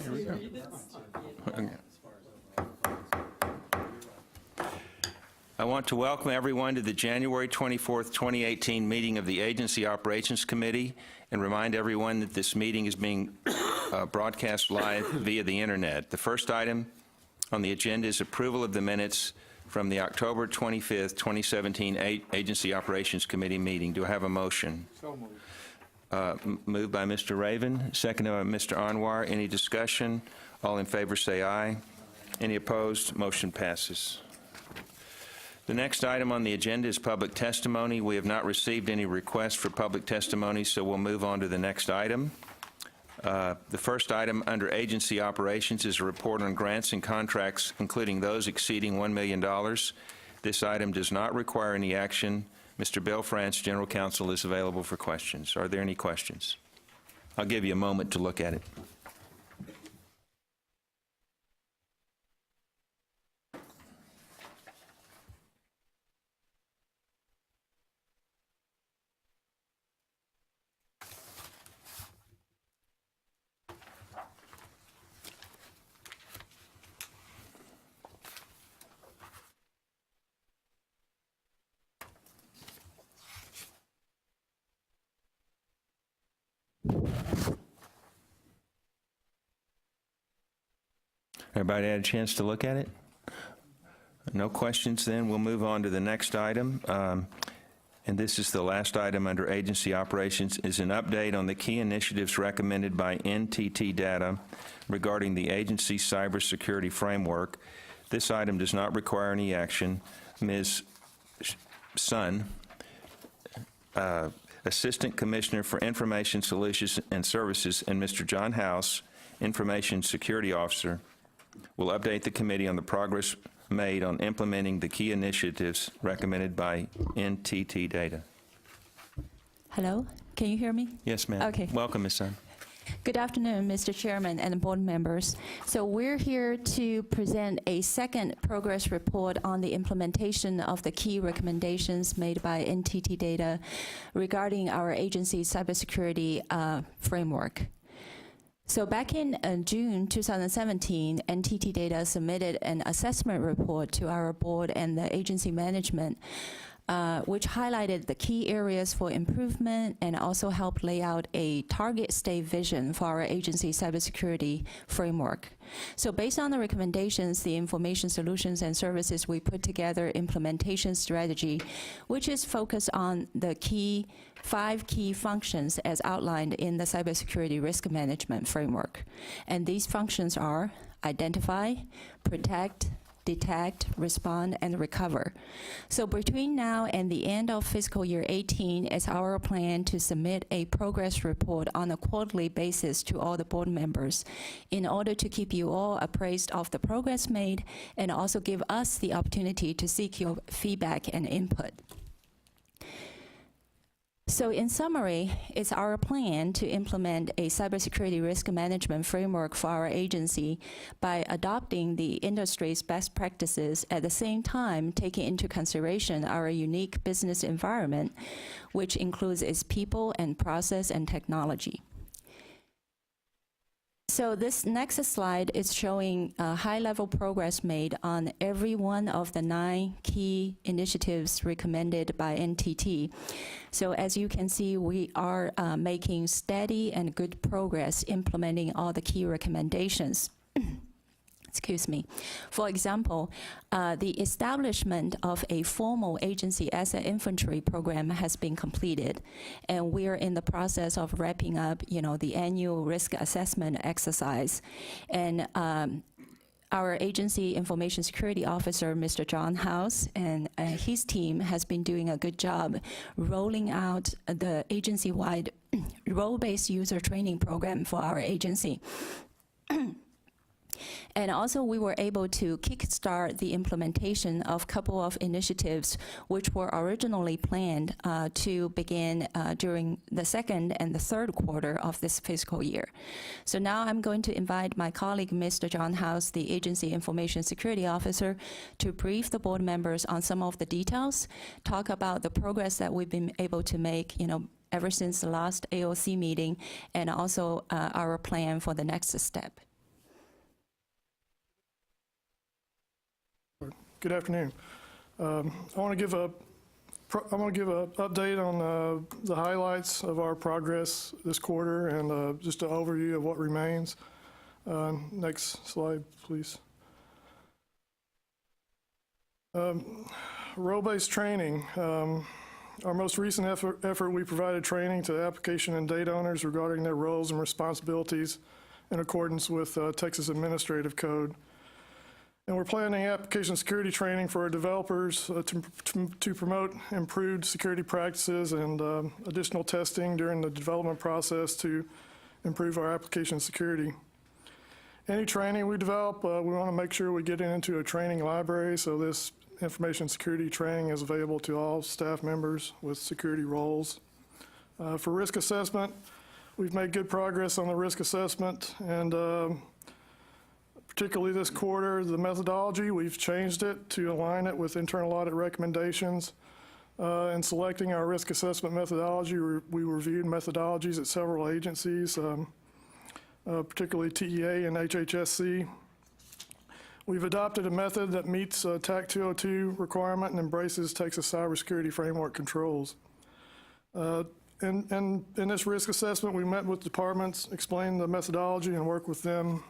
Here we go. Okay. I want to welcome everyone to the January 24th, 2018 meeting of the Agency Operations Committee and remind everyone that this meeting is being broadcast live via the internet. The first item on the agenda is approval of the minutes from the October 25th, 2017 Agency Operations Committee meeting. Do I have a motion? So moved. Moved by Mr. Raven, seconded by Mr. Anwar. Any discussion? All in favor say aye. Any opposed? Motion passes. The next item on the agenda is public testimony. We have not received any requests for public testimony, so we'll move on to the next item. The first item under agency operations is a report on grants and contracts, including those exceeding $1 million. This item does not require any action. Mr. Bill France, General Counsel, is available for questions. Are there any questions? I'll give you a moment to look at it. Everybody had a chance to look at it? No questions then. We'll move on to the next item. And this is the last item under agency operations, is an update on the key initiatives recommended by NTT Data regarding the agency's cybersecurity framework. This item does not require any action. Ms. Sun, Assistant Commissioner for Information Solutions and Services, and Mr. John House, Information Security Officer, will update the committee on the progress made on implementing the key initiatives recommended by NTT Data. Hello, can you hear me? Yes, ma'am. Okay. Welcome, Ms. Sun. Good afternoon, Mr. Chairman and board members. So we're here to present a second progress report on the implementation of the key recommendations made by NTT Data regarding our agency's cybersecurity framework. So back in June 2017, NTT Data submitted an assessment report to our board and the agency management, which highlighted the key areas for improvement and also helped lay out a target state vision for our agency cybersecurity framework. So based on the recommendations, the information solutions and services, we put together implementation strategy, which is focused on the five key functions as outlined in the cybersecurity risk management framework. And these functions are identify, protect, detect, respond, and recover. So between now and the end of fiscal year 18, it's our plan to submit a progress report on a quarterly basis to all the board members in order to keep you all appraised of the progress made and also give us the opportunity to seek your feedback and input. So in summary, it's our plan to implement a cybersecurity risk management framework for our agency by adopting the industry's best practices, at the same time taking into consideration our unique business environment, which includes its people and process and technology. So this next slide is showing high-level progress made on every one of the 9 key initiatives recommended by NTT. So as you can see, we are making steady and good progress implementing all the key recommendations. Excuse me. For example, the establishment of a formal agency asset inventory program has been completed, and we are in the process of wrapping up, the annual risk assessment exercise. And our agency information security officer, Mr. John House, and his team has been doing a good job rolling out the agency-wide role-based user training program for our agency. And also, we were able to kickstart the implementation of a couple of initiatives which were originally planned to begin during the second and the third quarter of this fiscal year. So now I'm going to invite my colleague, Mr. John House, the Agency Information Security Officer, to brief the board members on some of the details, talk about the progress that we've been able to make, ever since the last AOC meeting, and also our plan for the next step. Good afternoon. I want to give an update on the highlights of our progress this quarter and just an overview of what remains. Next slide, please. Role-based training. Our most recent effort, we provided training to application and data owners regarding their roles and responsibilities in accordance with Texas Administrative Code. And we're planning application security training for our developers to promote improved security practices and additional testing during the development process to improve our application security. Any training we develop, we want to make sure we get it into a training library, so this information security training is available to all staff members with security roles. For risk assessment, we've made good progress on the risk assessment, and particularly this quarter, the methodology, we've changed it to align it with internal audit recommendations. In selecting our risk assessment methodology, we reviewed methodologies at several agencies, particularly TEA and HHSC. We've adopted a method that meets TAC 202 requirement and embraces Texas Cybersecurity Framework controls. In this risk assessment, we met with departments, explained the methodology, and worked with them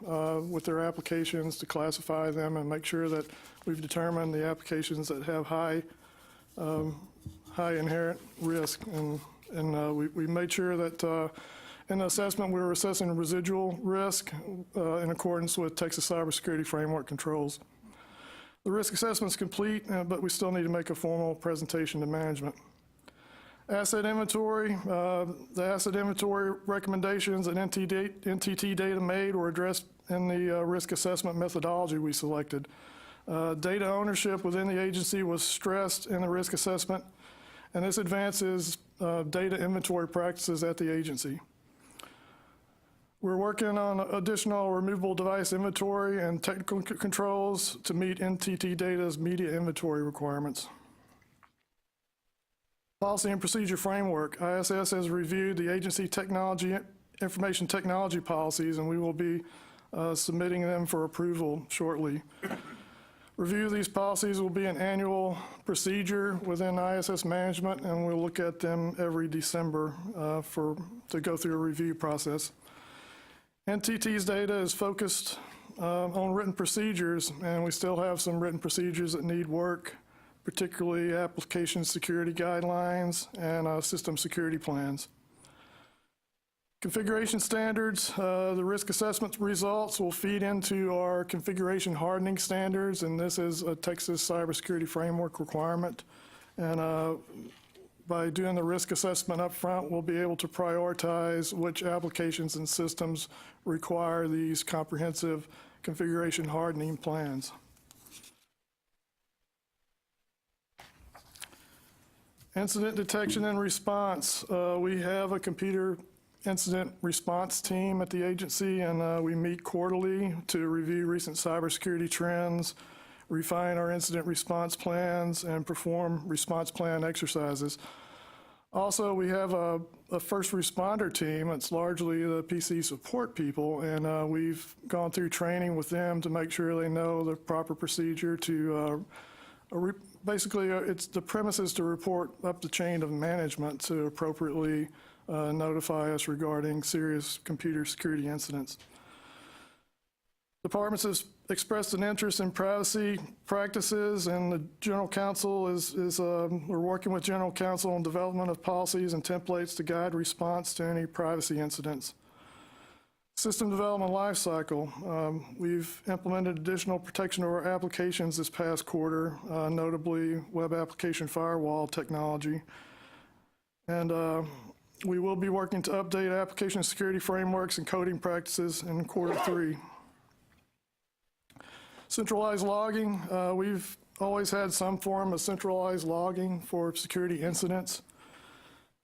with their applications to classify them and make sure that we've determined the applications that have high inherent risk. And we made sure that in the assessment, we were assessing residual risk in accordance with Texas Cybersecurity Framework controls. The risk assessment's complete, but we still need to make a formal presentation to management. Asset inventory, the asset inventory recommendations that NTT data made were addressed in the risk assessment methodology we selected. Data ownership within the agency was stressed in the risk assessment, and this advances data inventory practices at the agency. We're working on additional removable device inventory and technical controls to meet NTT data's media inventory requirements. Policy and procedure framework. ISS has reviewed the agency information technology policies, and we will be submitting them for approval shortly. Review of these policies will be an annual procedure within ISS management, and we'll look at them every December to go through a review process. NTT's data is focused on written procedures, and we still have some written procedures that need work, particularly application security guidelines and system security plans. Configuration standards, the risk assessment results will feed into our configuration hardening standards, and this is a Texas Cybersecurity Framework requirement. And by doing the risk assessment up front, we'll be able to prioritize which applications and systems require these comprehensive configuration hardening plans. Incident detection and response. We have a computer incident response team at the agency, and we meet quarterly to review recent cybersecurity trends, refine our incident response plans, and perform response plan exercises. Also, we have a first responder team. It's largely the PC support people, and we've gone through training with them to make sure they know the proper procedure to basically, the premise is to report up the chain of management to appropriately notify us regarding serious computer security incidents. Departments have expressed an interest in privacy practices, and the General Counsel we're working with General Counsel on development of policies and templates to guide response to any privacy incidents. System development lifecycle. We've implemented additional protection of our applications this past quarter, notably web application firewall technology. And we will be working to update application security frameworks and coding practices in Q3. Centralized logging. We've always had some form of centralized logging for security incidents.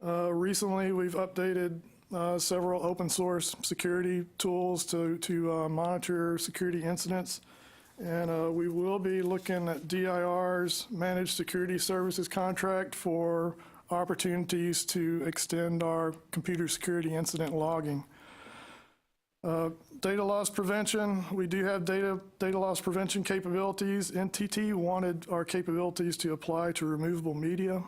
Recently, we've updated several open source security tools to monitor security incidents. And we will be looking at DIR's Managed Security Services contract for opportunities to extend our computer security incident logging. Data loss prevention, we do have data loss prevention capabilities. NTT wanted our capabilities to apply to removable media.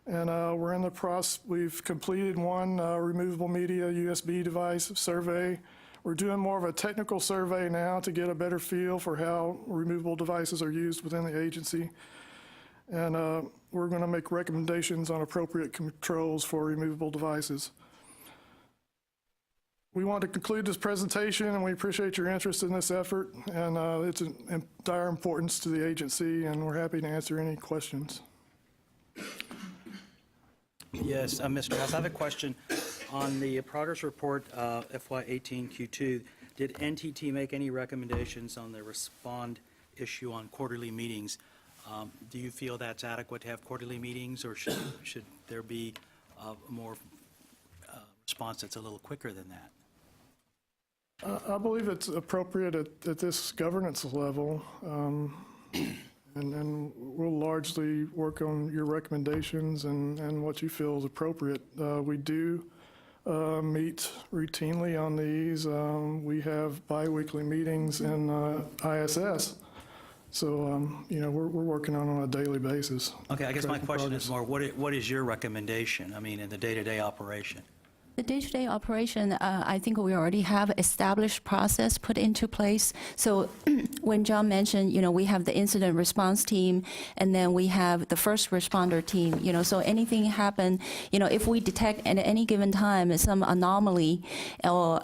And we're in the process, we've completed one removable media USB device survey. We're doing more of a technical survey now to get a better feel for how removable devices are used within the agency. And we're going to make recommendations on appropriate controls for removable devices. We want to conclude this presentation, and we appreciate your interest in this effort, and it's of dire importance to the agency, and we're happy to answer any questions. Yes, Mr. House, I have a question. On the progress report, FY18 Q2, did NTT make any recommendations on the respond issue on quarterly meetings? Do you feel that's adequate to have quarterly meetings, or should there be more response that's a little quicker than that? I believe it's appropriate at this governance level, and we'll largely work on your recommendations and what you feel is appropriate. We do meet routinely on these. We have biweekly meetings in ISS. So, we're working on a daily basis. Okay, I guess my question is more, what is your recommendation, I mean, in the day-to-day operation? The day-to-day operation, I think we already have established process put into place. So when John mentioned, we have the incident response team, and then we have the first responder team, so anything happen, if we detect at any given time some anomaly or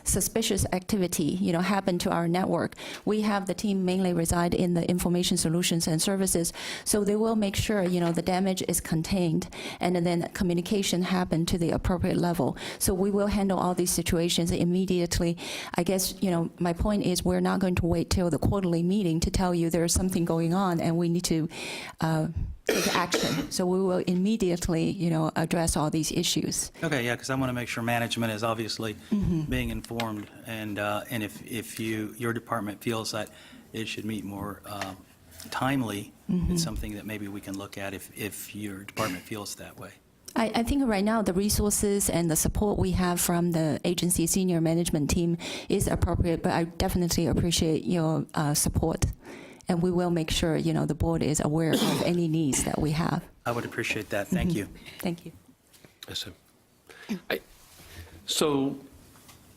suspicious activity, happen to our network, we have the team mainly reside in the information solutions and services. So they will make sure, the damage is contained, and then communication happen to the appropriate level. So we will handle all these situations immediately. I guess, my point is we're not going to wait till the quarterly meeting to tell you there's something going on and we need to take action. So we will immediately, address all these issues. Okay, yeah, because I want to make sure management is obviously being informed, and if your department feels that it should meet more timely, it's something that maybe we can look at if your department feels that way. I think right now the resources and the support we have from the agency senior management team is appropriate, but I definitely appreciate your support. And we will make sure, the board is aware of any needs that we have. I would appreciate that. Thank you. Thank you. Yes, sir. So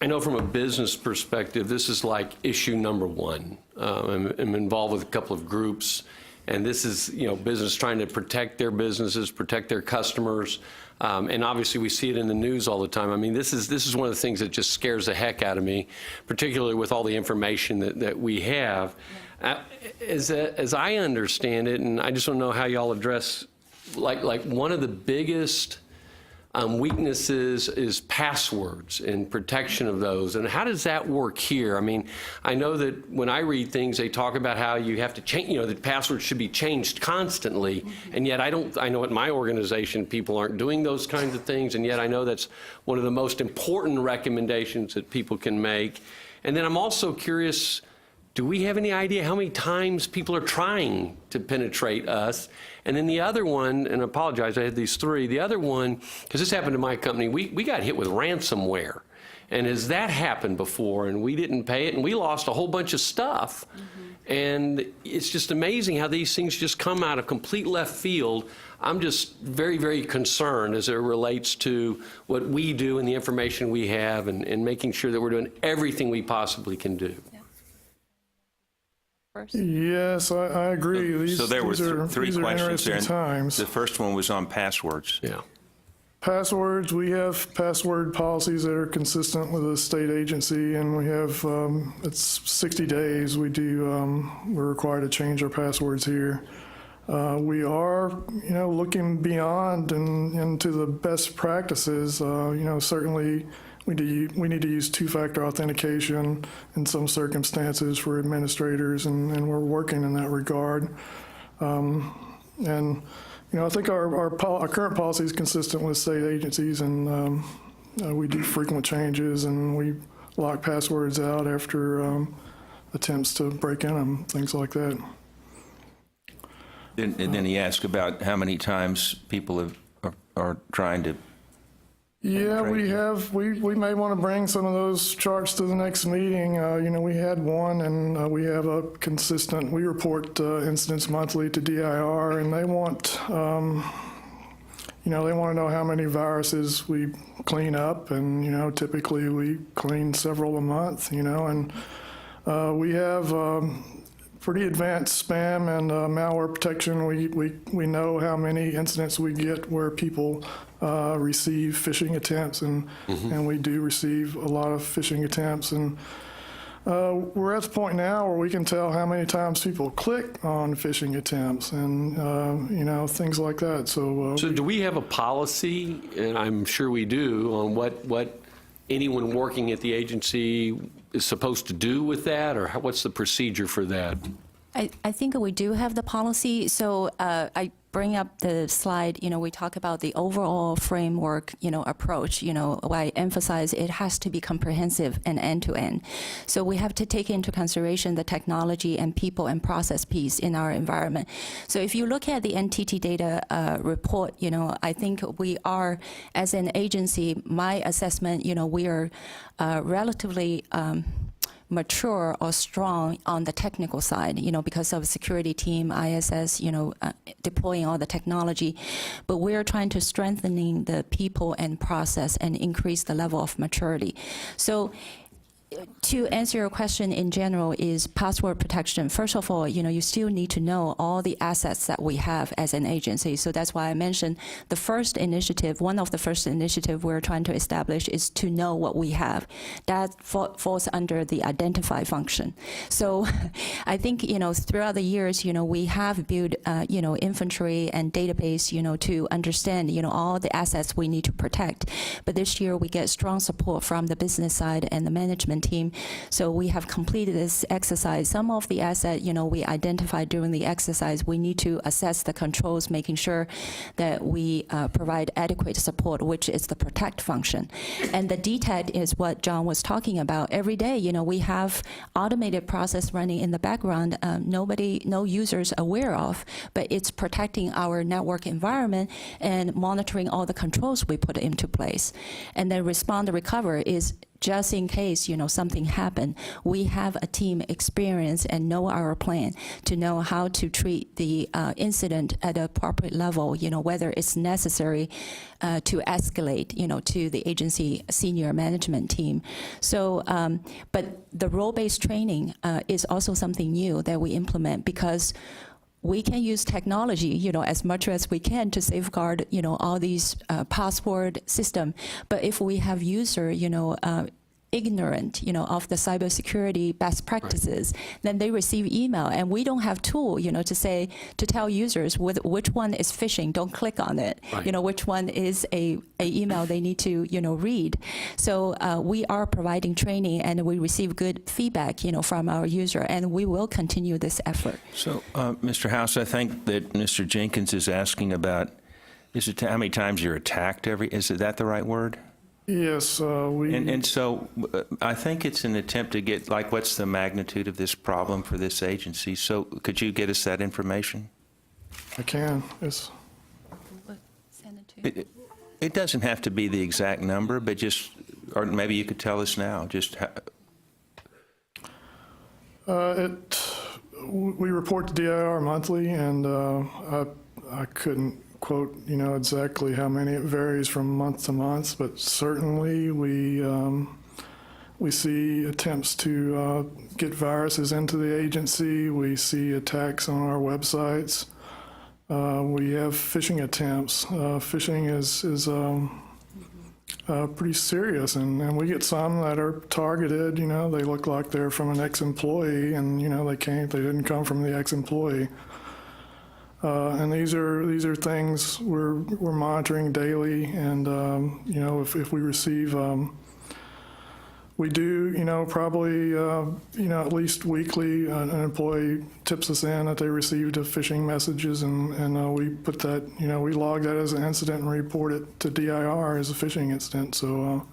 I know from a business perspective, this is like issue number one. I'm involved with a couple of groups, and this is, business trying to protect their businesses, protect their customers, and obviously we see it in the news all the time. I mean, this is one of the things that just scares the heck out of me, particularly with all the information that we have. As I understand it, and I just want to know how y'all address, like one of the biggest weaknesses is passwords and protection of those. And how does that work here? I mean, I know that when I read things, they talk about how you have to change, that passwords should be changed constantly. And yet I know at my organization, people aren't doing those kinds of things. And yet I know that's one of the most important recommendations that people can make. And then I'm also curious, do we have any idea how many times people are trying to penetrate us? And then the other one, and I apologize, I had these three. The other one, because this happened to my company, we got hit with ransomware. And has that happened before? And we didn't pay it, and we lost a whole bunch of stuff. And it's just amazing how these things just come out of complete left field. I'm just very, very concerned as it relates to what we do and the information we have, and making sure that we're doing everything we possibly can do. Yes, I agree. So there were three these are questions there. interesting times. The first one was on passwords. Yeah. Passwords, we have password policies that are consistent with the state agency, and we have, it's 60 days. We're required to change our passwords here. We are, looking beyond and into the best practices. Certainly we need to use two-factor authentication in some circumstances for administrators, and we're working in that regard. I think our current policy is consistent with state agencies, and we do frequent changes, and we lock passwords out after attempts to break in them, things like that. And then he asked about how many times people are trying to Yeah, we Trade. have, we may want to bring some of those charts to the next meeting. We had one, and we have a consistent, we report incidents monthly to DIR, and they want, they want to know how many viruses we clean up, and, typically we clean several a month, and we have pretty advanced spam and malware protection. We know how many incidents we get where people receive phishing attempts, and we do receive a lot of phishing attempts. And we're at the point now where we can tell how many times people click on phishing attempts, and things like that. So So do we have a policy, and I'm sure we do, on what anyone working at the agency is supposed to do with that, or what's the procedure for that? I think we do have the policy. So I bring up the slide, we talk about the overall framework, approach, I emphasize it has to be comprehensive and end-to-end. So we have to take into consideration the technology and people and process piece in our environment. So if you look at the NTT data report, I think we are, as an agency, my assessment, we are relatively mature or strong on the technical side, because of security team, ISS, deploying all the technology. But we're trying to strengthening the people and process and increase the level of maturity. So to answer your question in general is password protection. First of all, you still need to know all the assets that we have as an agency. So that's why I mentioned the first initiative, one of the first initiative we're trying to establish is to know what we have. That falls under the identify function. So I think, throughout the years, we have built, inventory and database, to understand, all the assets we need to protect. But this year we get strong support from the business side and the management team. So we have completed this exercise. Some of the asset, we identified during the exercise, we need to assess the controls, making sure that we provide adequate support, which is the protect function. And the detect is what John was talking about. Every day, we have automated process running in the background, no users aware of, but it's protecting our network environment and monitoring all the controls we put into place. And then respond to recover is just in case, something happened, we have a team experience and know our plan to know how to treat the incident at a appropriate level, whether it's necessary to escalate, to the agency senior management team. So, but the role-based training is also something new that we implement because we can use technology, as much as we can to safeguard, all these password system. But if we have user, ignorant, of the cybersecurity best practices, then they receive email, and we don't have tool, to tell users which one is phishing, don't click on it, right. Which one is a email they need to, read. So we are providing training, and we receive good feedback, from our user, and we will continue this effort. So, Mr. House, I think that Mr. Jenkins is asking about, how many times you're attacked is that the right word? yes, And so I think it's an attempt to get, what's the magnitude of this problem for this agency? So could you get us that information? I can. It's Send it to It doesn't have to be the exact number, but just, or maybe you could tell us now, just how, we report to DIR monthly, and I couldn't quote, exactly how many. It varies from month to month, but certainly we see attempts to get viruses into the agency. We see attacks on our websites. We have phishing attempts. Phishing is pretty serious, and we get some that are targeted. They look like they're from an ex-employee, and they didn't come from the ex-employee. And these are things we're monitoring daily, and if we receive, we do probably at least weekly an employee tips us in that they received a phishing messages, and we put that we log that as an incident and report it to DIR as a phishing incident. So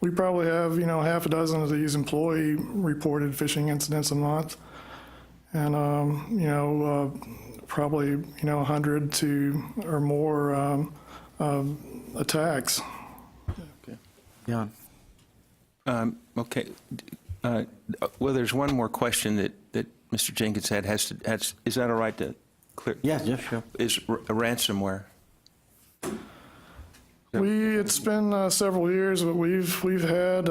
we probably have half a dozen of these employee reported phishing incidents a month, and probably 100 to or more attacks Yeah. Okay. Well, there's one more question that Mr. Jenkins had. Is that all right to clear? Yes, yes, sure. Is ransomware? It's been several years, but we've had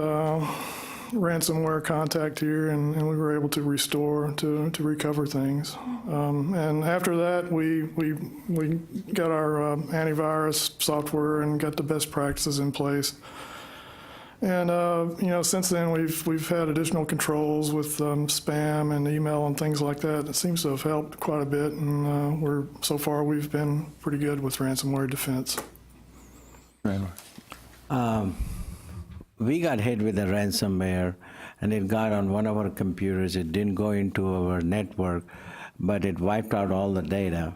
ransomware contact here, and we were able to restore, to recover things. And after that, we got our antivirus software and got the best practices in place. And since then we've had additional controls with spam and email and things like that. It seems to have helped quite a bit, and so far we've been pretty good with ransomware defense. We got hit with a ransomware, and it got on one of our computers. It didn't go into our network, but it wiped out all the data,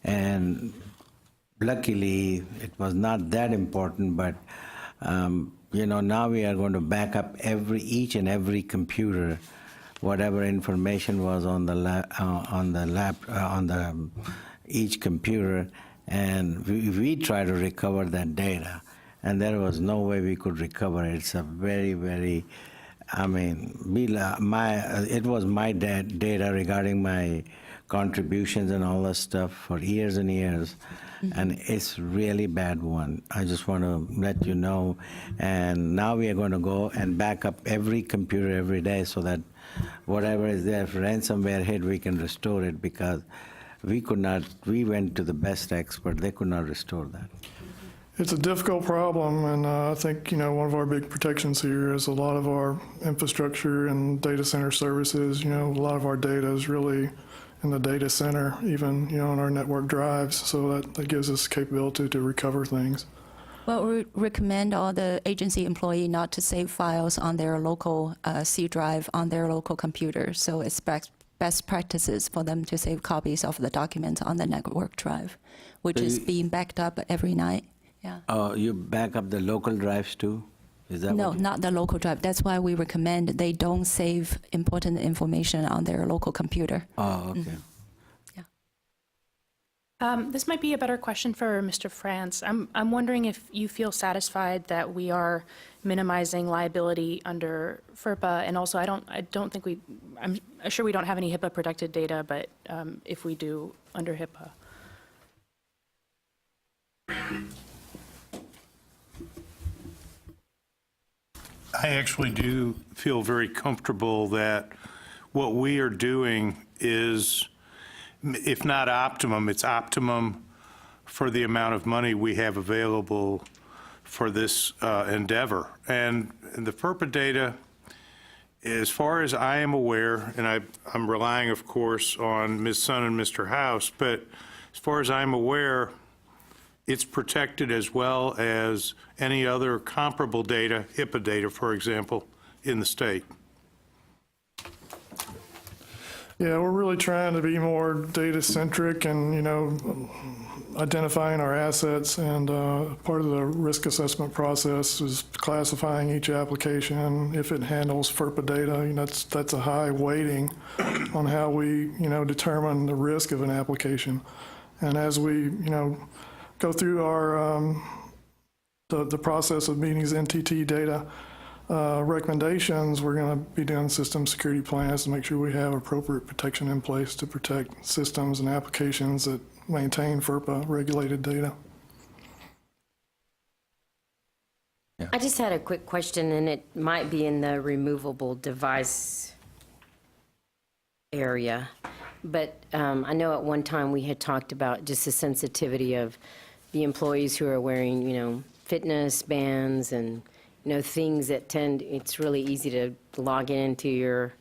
And luckily, it was not that important, but now we are going to back up each and every computer, whatever information was on each computer, and we try to recover that data, and there was no way we could recover it. It's a very, very, it was my data regarding my contributions and all that stuff for years and years. And it's really bad one. I just want to let you know. And now we are going to go and back up every computer every day so that whatever is there, if ransomware hit, we can restore it, because we went to the best expert. They could not restore that. It's a difficult problem, and I think one of our big protections here is a lot of our infrastructure and data center services. A lot of our data is really in the data center, even on our network drives, so that gives us capability to recover things. Well, we recommend all the agency employee not to save files on their local C drive on their local computer. So it's best practices for them to save copies of the documents on the network drive, which is being backed up every night. Yeah. Oh, you back up the local drives too? Is that No, not the local drive. That's why we recommend they don't save important information on their local computer. Oh, okay. This might be a better question for Mr. France. I'm wondering if you feel satisfied that we are minimizing liability under FERPA, and also I don't think I'm sure we don't have any HIPAA protected data, but if we do under HIPAA. I actually do feel very comfortable that what we are doing is, if not optimum, it's optimum for the amount of money we have available for this endeavor. And the FERPA data, as far as I am aware, and I'm relying, of course, on Ms. Sun and Mr. House, but as far as I'm aware, it's protected as well as any other comparable data, HIPAA data, for example, in the state. Yeah, we're really trying to be more data-centric and, identifying our assets, and part of the risk assessment process is classifying each application. If it handles FERPA data, that's a high weighting on how we, determine the risk of an application. And as we, go through our, the process of meeting these NTT data recommendations, we're going to be doing system security plans to make sure we have appropriate protection in place to protect systems and applications that maintain FERPA regulated data. Yeah. I just had a quick question, and it might be in the removable device area. But I know at one time we had talked about just the sensitivity of the employees who are wearing, fitness bands and, things that it's really easy to log it into your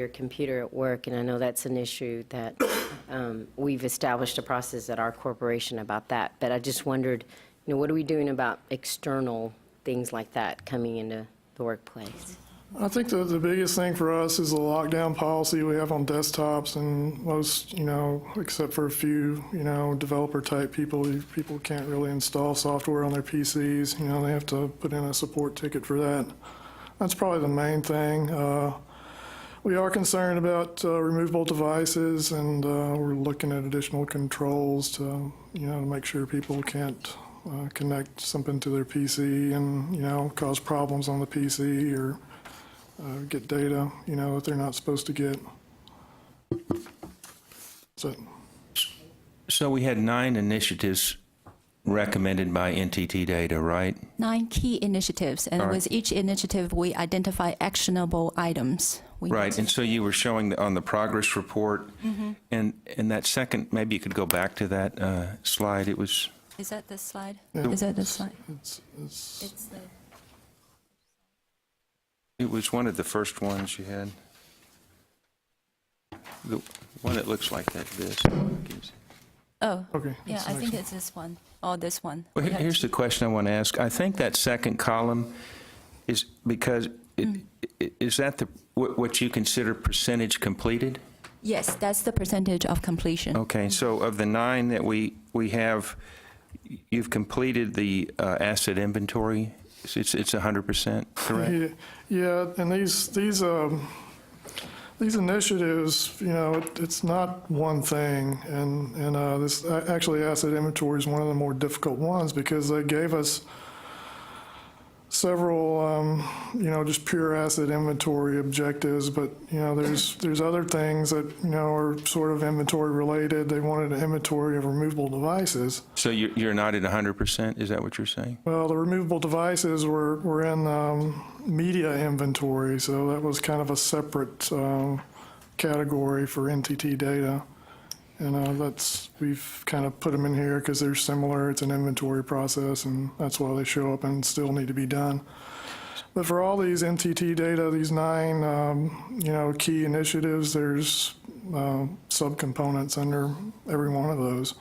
computer at work. And I know that's an issue that we've established a process at our corporation about that. But I just wondered, what are we doing about external things like that coming into the workplace? I think the biggest thing for us is the lockdown policy we have on desktops, and most, except for a few, developer-type people can't really install software on their PCs. They have to put in a support ticket for that. That's probably the main thing. We are concerned about removable devices, and we're looking at additional controls to, to make sure people can't connect something to their PC and, cause problems on the PC or get data, that they're not supposed to get. So we had 9 initiatives recommended by NTT Data, right? 9 key initiatives, and All right. with each initiative, we identify actionable items. Right, and so you were showing on the progress report, and that second, maybe you could go back to that slide. It was, Is that the slide? Yeah. Is that the slide? It's It's the... it was one of the first ones you had. The one that looks like this. Oh, okay. yeah, that's the I next think one. it's this one. Oh, this one. Well, here's the question I want to ask. I think that second column is because, is that what you consider percentage completed? Yes, that's the percentage of completion. Okay, so of the 9 that we have, you've completed the asset inventory? It's 100%, correct? Yeah, and these initiatives, it's not one thing, and this actually asset inventory is one of the more difficult ones because they gave us several, just pure asset inventory objectives, but there's other things that are sort of inventory related. They wanted an inventory of removable devices. So you're not at 100%, is that what you're saying? Well, the removable devices were in media inventory, so that was kind of a separate category for NTT Data. And we've kind of put them in here because they're similar. It's an inventory process, and that's why they show up and still need to be done. But for all these NTT Data, these 9, key initiatives, there's subcomponents under every one of those.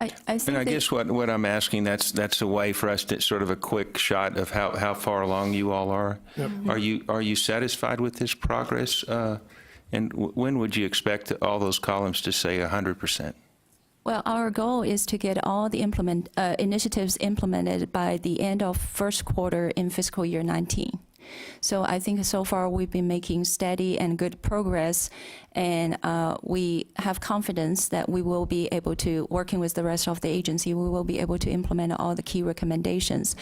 I think And I that- guess what I'm asking, that's a way for us to sort of a quick shot of how far along you all are. Yep. Are you satisfied with this progress? And when would you expect all those columns to say 100%? Well, our goal is to get all the initiatives implemented by the end of first quarter in fiscal year 19. So I think so far we've been making steady and good progress, and we have confidence that we will be able to, working with the rest of the agency, we will be able to implement all the key recommendations.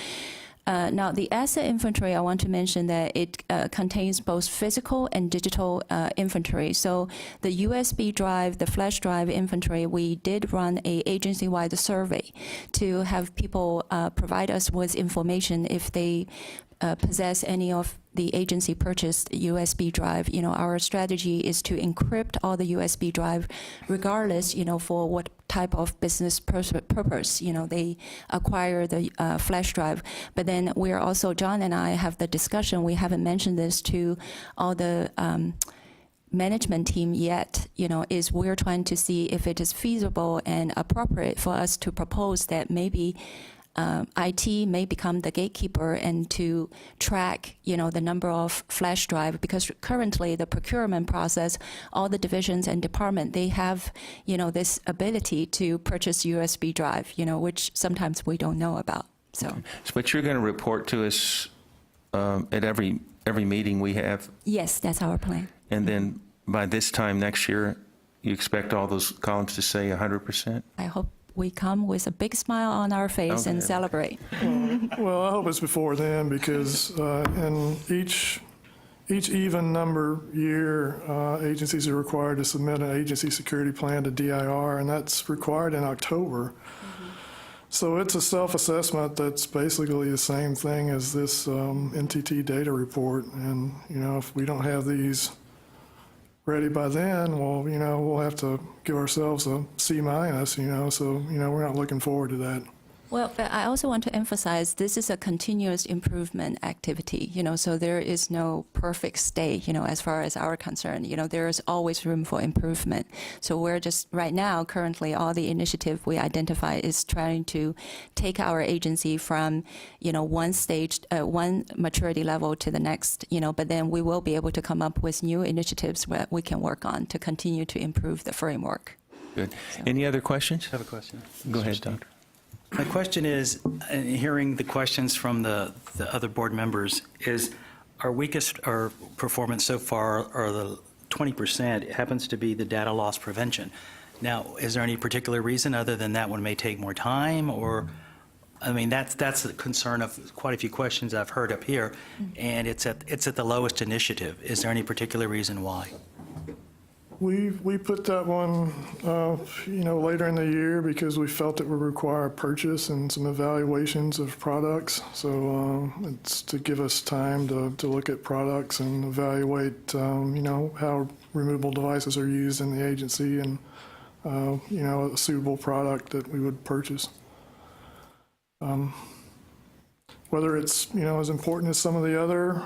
Now, the asset inventory, I want to mention that it contains both physical and digital inventory. So the USB drive, the flash drive inventory, we did run a agency-wide survey to have people provide us with information if they possess any of the agency purchased USB drive. Our strategy is to encrypt all the USB drive regardless, for what type of business purpose, they acquire the flash drive. But then we're also, John and I have the discussion, we haven't mentioned this to all the management team yet, is we're trying to see if it is feasible and appropriate for us to propose that maybe IT may become the gatekeeper and to track, the number of flash drive, because currently the procurement process, all the divisions and department, they have, this ability to purchase USB drive, which sometimes we don't know about. So, But you're going to report to us at every meeting we have, yes, that's our plan. and then by this time next year, you expect all those columns to say 100%? I hope we come with a big smile on our face and Okay. celebrate. Well, I hope it's before then because in each even number year, agencies are required to submit an agency security plan to DIR, and that's required in October. So it's a self-assessment that's basically the same thing as this NTT data report. And, if we don't have these ready by then, well, we'll have to give ourselves a C-, so, we're not looking forward to that. Well, but I also want to emphasize this is a continuous improvement activity, so there is no perfect state, as far as our concern. There is always room for improvement. So we're just, right now, currently, all the initiative we identify is trying to take our agency from, one stage, one maturity level to the next, but then we will be able to come up with new initiatives that we can work on to continue to improve the framework. Good. Any other questions? I have a question. Go ahead, Doctor. My question is, in hearing the questions from the other board members, is our weakest performance so far, or the 20%, it happens to be the data loss prevention. Now, is there any particular reason other than that one may take more time, or, I mean, that's the concern of quite a few questions I've heard up here, and it's at the lowest initiative. Is there any particular reason why? We put that one, later in the year because we felt it would require a purchase and some evaluations of products. So it's to give us time to look at products and evaluate, how removable devices are used in the agency and, a suitable product that we would purchase. Whether it's, as important as some of the other,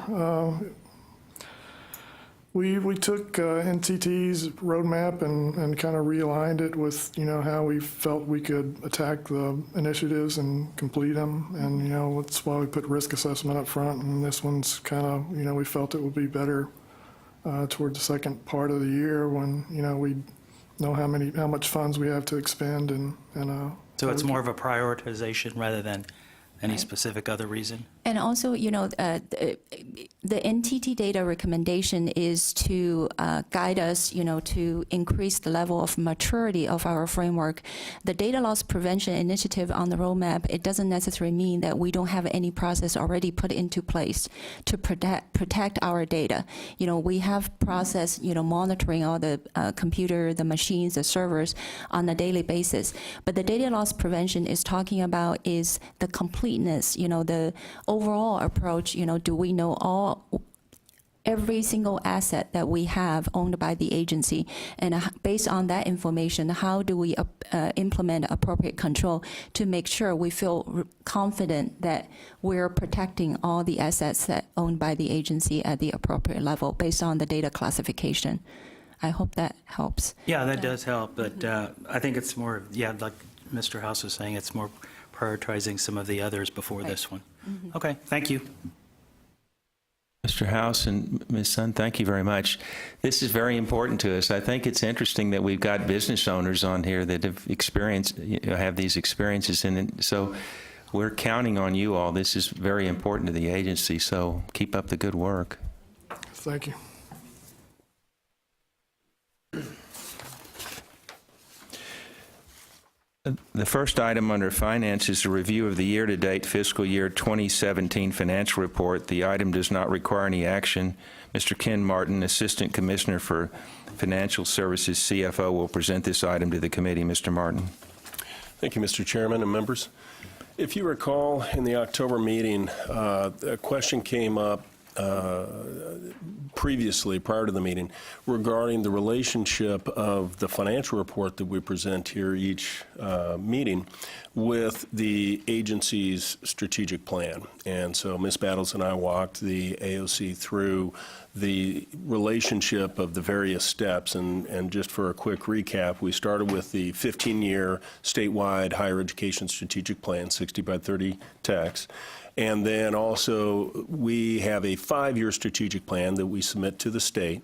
we took NTT's roadmap and kind of realigned it with, how we felt we could attack the initiatives and complete them. And, that's why we put risk assessment up front. And this one's kind of, we felt it would be better toward the second part of the year when, we know how much funds we have to expend and So it's more of a prioritization rather than any specific other reason? And also, the NTT data recommendation is to guide us, to increase the level of maturity of our framework. The data loss prevention initiative on the roadmap, it doesn't necessarily mean that we don't have any process already put into place to protect our data. We have process, monitoring all the computer, the machines, the servers on a daily basis. But the data loss prevention is talking about is the completeness, the overall approach, do we know every single asset that we have owned by the agency, and based on that information, how do we implement appropriate control to make sure we feel confident that we're protecting all the assets that owned by the agency at the appropriate level based on the data classification. I hope that helps. Yeah, that does help, but I think it's more, like Mr. House was saying, it's more prioritizing some of the others before this one. Okay, thank you. Mr. House and Ms. Sun, thank you very much. This is very important to us. I think it's interesting that we've got business owners on here that have these experiences, and so we're counting on you all. This is very important to the agency, so keep up the good work. Thank you. The first item under Finance is a review of the year-to-date fiscal year 2017 financial report. The item does not require any action. Mr. Ken Martin, Assistant Commissioner for Financial Services, CFO, will present this item to the committee. Mr. Martin. Thank you, Mr. Chairman and members. If you recall, in the October meeting, a question came up previously, prior to the meeting, regarding the relationship of the financial report that we present here each meeting with the agency's strategic plan. And so Ms. Battles and I walked the AOC through the relationship of the various steps. And just for a quick recap, we started with the 15-year statewide higher education strategic plan, 60 by 30 text. And then also, we have a 5-year strategic plan that we submit to the state,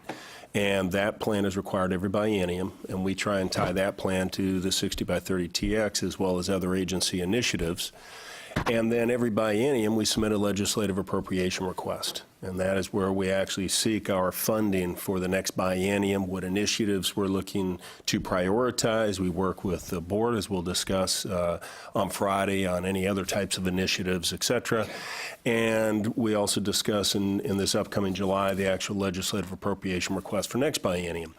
and that plan is required every biennium, and we try and tie that plan to the 60 by 30 TX as well as other agency initiatives. And then every biennium, we submit a legislative appropriation request, and that is where we actually seek our funding for the next biennium, what initiatives we're looking to prioritize. We work with the board, as we'll discuss on Friday, on any other types of initiatives, et cetera. And we also discuss in this upcoming July the actual legislative appropriation request for next biennium.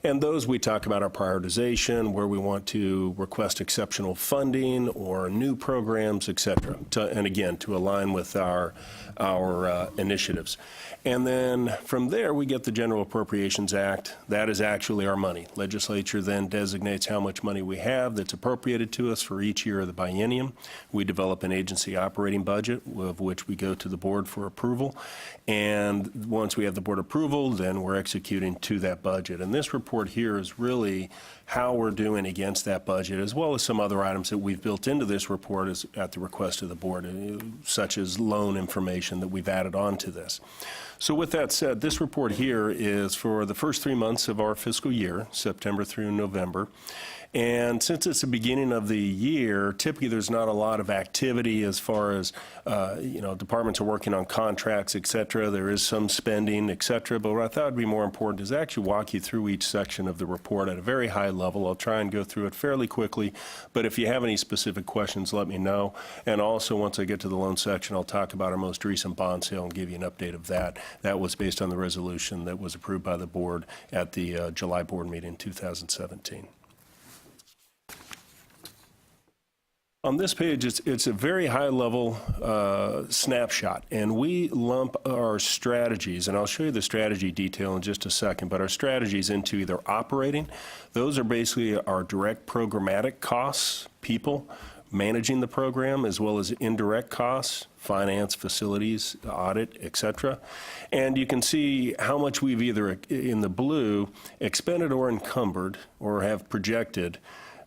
And those we talk about our prioritization, where we want to request exceptional funding or new programs, et cetera, and again, to align with our initiatives. And then from there, we get the General Appropriations Act. That is actually our money. Legislature then designates how much money we have that's appropriated to us for each year of the biennium. We develop an agency operating budget, of which we go to the board for approval. And once we have the board approval, then we're executing to that budget. And this report here is really how we're doing against that budget, as well as some other items that we've built into this report at the request of the board, such as loan information that we've added on to this. So with that said, this report here is for the first 3 months of our fiscal year, September through November. And since it's the beginning of the year, typically there's not a lot of activity as far as, departments are working on contracts, et cetera. There is some spending, et cetera. But what I thought would be more important is actually walk you through each section of the report at a very high level. I'll try and go through it fairly quickly, but if you have any specific questions, let me know. And also, once I get to the loan section, I'll talk about our most recent bond sale and give you an update of that. That was based on the resolution that was approved by the board at the July board meeting in 2017. On this page, it's a very high-level snapshot, and we lump our strategies, and I'll show you the strategy detail in just a second, but our strategies into either operating. Those are basically our direct programmatic costs, people managing the program, as well as indirect costs, finance, facilities, audit, et cetera. And you can see how much we've either, in the blue, expended or encumbered or have projected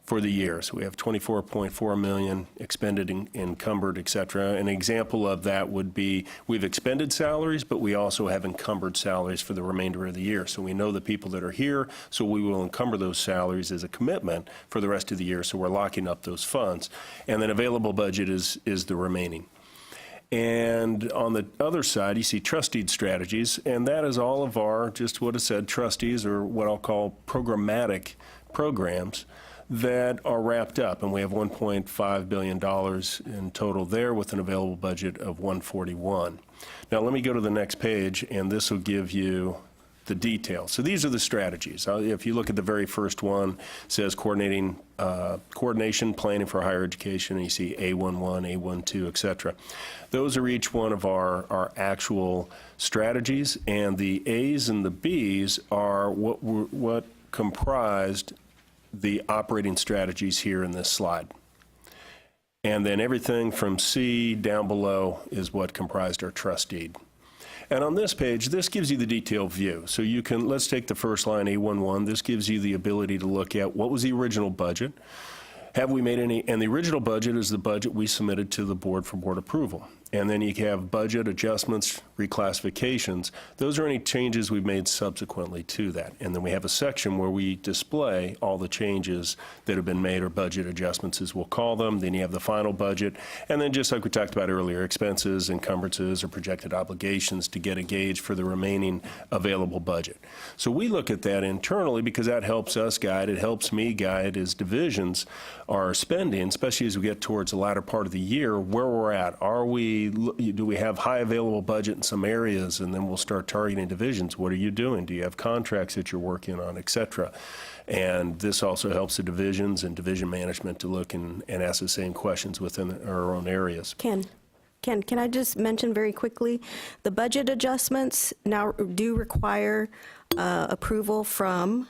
for the year. So we have $24.4 million expended, encumbered, et cetera. An example of that would be we've expended salaries, but we also have encumbered salaries for the remainder of the year. So we know the people that are here, so we will encumber those salaries as a commitment for the rest of the year. So we're locking up those funds. And then available budget is the remaining. And on the other side, you see trust-deed strategies, and that is all of our, just what it said, trustees, or what I'll call programmatic programs that are wrapped up, and we have $1.5 billion in total there with an available budget of $141. Now let me go to the next page, and this will give you the details. So these are the strategies. If you look at the very first one, it says coordination, planning for higher education, and you see A11, A12, et cetera. Those are each one of our actual strategies, and the A's and the B's are what comprised the operating strategies here in this slide. And then everything from C down below is what comprised our trust deed. And on this page, this gives you the detailed view. So you can, let's take the first line, A11. This gives you the ability to look at what was the original budget. Have we made any, and the original budget is the budget we submitted to the board for board approval. And then you have budget adjustments, reclassifications. Those are any changes we've made subsequently to that. And then we have a section where we display all the changes that have been made, or budget adjustments as we'll call them. Then you have the final budget. And then just like we talked about earlier, expenses, encumbrances, or projected obligations to get a gauge for the remaining available budget. So we look at that internally because that helps us guide. It helps me guide as divisions our spending, especially as we get towards the latter part of the year, where we're at. Do we have high available budget in some areas, and then we'll start targeting divisions. What are you doing? Do you have contracts that you're working on, et cetera? And this also helps the divisions and division management to look and ask the same questions within our own areas. Can I just mention very quickly, the budget adjustments now do require approval from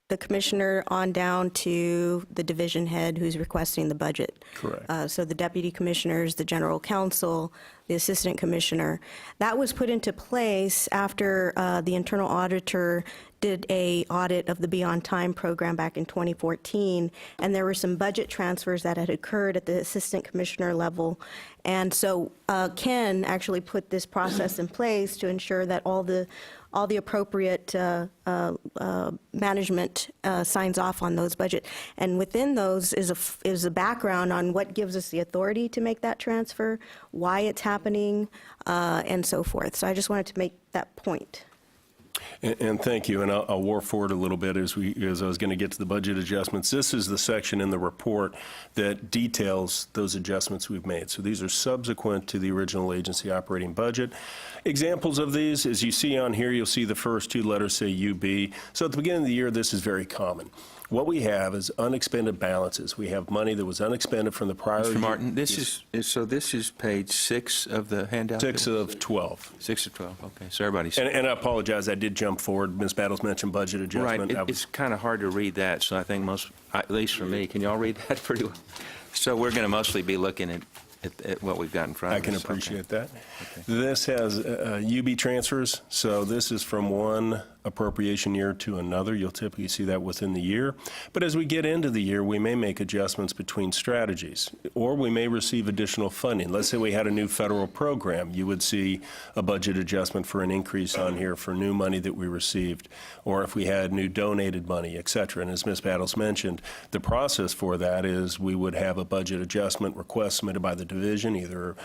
the commissioner on down to the division head who's requesting the budget. Correct. So the deputy commissioners, the general counsel, the assistant commissioner. That was put into place after the internal auditor did a audit of the Be On Time program back in 2014, and there were some budget transfers that had occurred at the assistant commissioner level. And so Ken actually put this process in place to ensure that all the appropriate management signs off on those budget. And within those is a background on what gives us the authority to make that transfer, why it's happening, and so forth. So I just wanted to make that point. And thank you, and I'll warp forward a little bit as I was going to get to the budget adjustments. This is the section in the report that details those adjustments we've made. So these are subsequent to the original agency operating budget. Examples of these, as you see on here, you'll see the first two letters say UB. So at the beginning of the year, this is very common. What we have is unexpended balances. We have money that was unexpended from the prior year. Mr. Martin, this is page 6 of the handout? 6 of 12. 6 of 12, okay. So everybody's... And I apologize, I did jump forward. Ms. Battles mentioned budget adjustment. Right, it's kind of hard to read that, so I think most, at least for me, can y'all read that pretty well? So we're going to mostly be looking at what we've got in front of us. I can appreciate that. Okay. This has UB transfers, so this is from one appropriation year to another. You'll typically see that within the year. But as we get into the year, we may make adjustments between strategies, or we may receive additional funding. Let's say we had a new federal program. You would see a budget adjustment for an increase on here for new money that we received, or if we had new donated money, et cetera. And as Ms. Battles mentioned, the process for that is we would have a budget adjustment request submitted by the division, either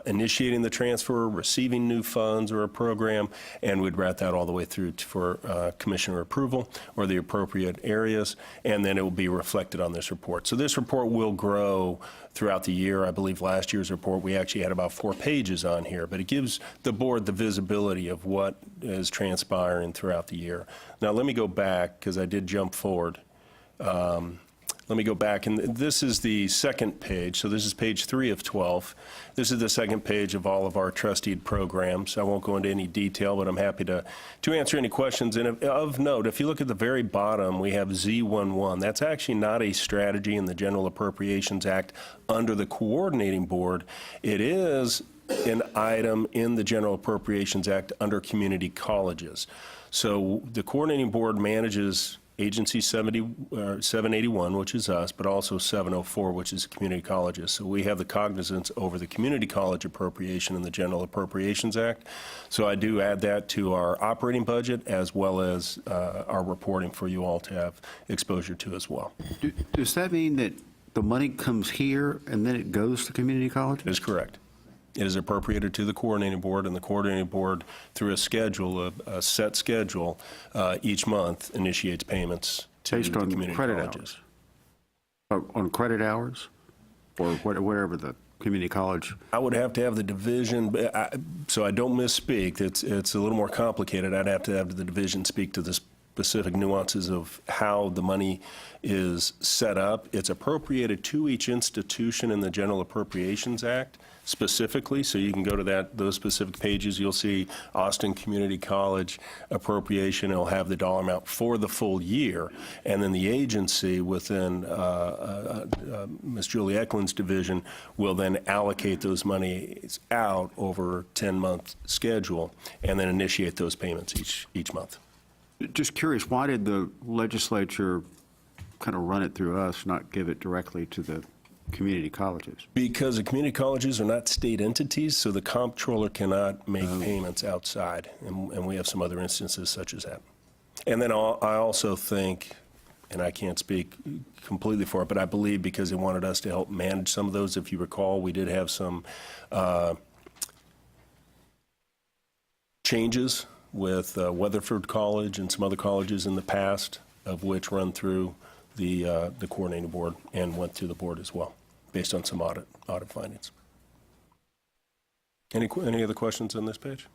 initiating the transfer, receiving new funds or a program, and we'd route that all the way through for commissioner approval or the appropriate areas, and then it will be reflected on this report. So this report will grow throughout the year. I believe last year's report, we actually had about 4 pages on here, but it gives the board the visibility of what is transpiring throughout the year. Now, let me go back, because I did jump forward. Let me go back, and this is the second page. So this is page 3 of 12. This is the second page of all of our trusteed programs. I won't go into any detail, but I'm happy to answer any questions. And of note, if you look at the very bottom, we have Z11. That's actually not a strategy in the General Appropriations Act under the coordinating board. It is an item in the General Appropriations Act under community colleges. So the coordinating board manages Agency 781, which is us, but also 704, which is community colleges. So we have the cognizance over the community college appropriation in the General Appropriations Act. So I do add that to our operating budget as well as our reporting for you all to have exposure to as well. Does that mean that the money comes here and then it goes to community colleges? That is correct. It is appropriated to the coordinating board, and the coordinating board, through a schedule, a set schedule, each month initiates payments to Based the on community credit colleges. hours? On credit hours? Or whatever the community college? I would have to have the division, so I don't misspeak. It's a little more complicated. I'd have to have the division speak to the specific nuances of how the money is set up. It's appropriated to each institution in the General Appropriations Act specifically, so you can go to those specific pages. You'll see Austin Community College appropriation. It'll have the dollar amount for the full year, and then the agency within Ms. Julie Eklund's division will then allocate those monies out over a 10-month schedule and then initiate those payments each month. Just curious, why did the legislature kind of run it through us, not give it directly to the community colleges? Because the community colleges are not state entities, so the comptroller cannot make payments outside, and we have some other instances such as that. And then I also think, and I can't speak completely for it, but I believe because they wanted us to help manage some of those, if you recall, we did have some changes with Weatherford College and some other colleges in the past, of which run through the coordinating board and went through the board as well, based on some audit findings. Any other questions on this page?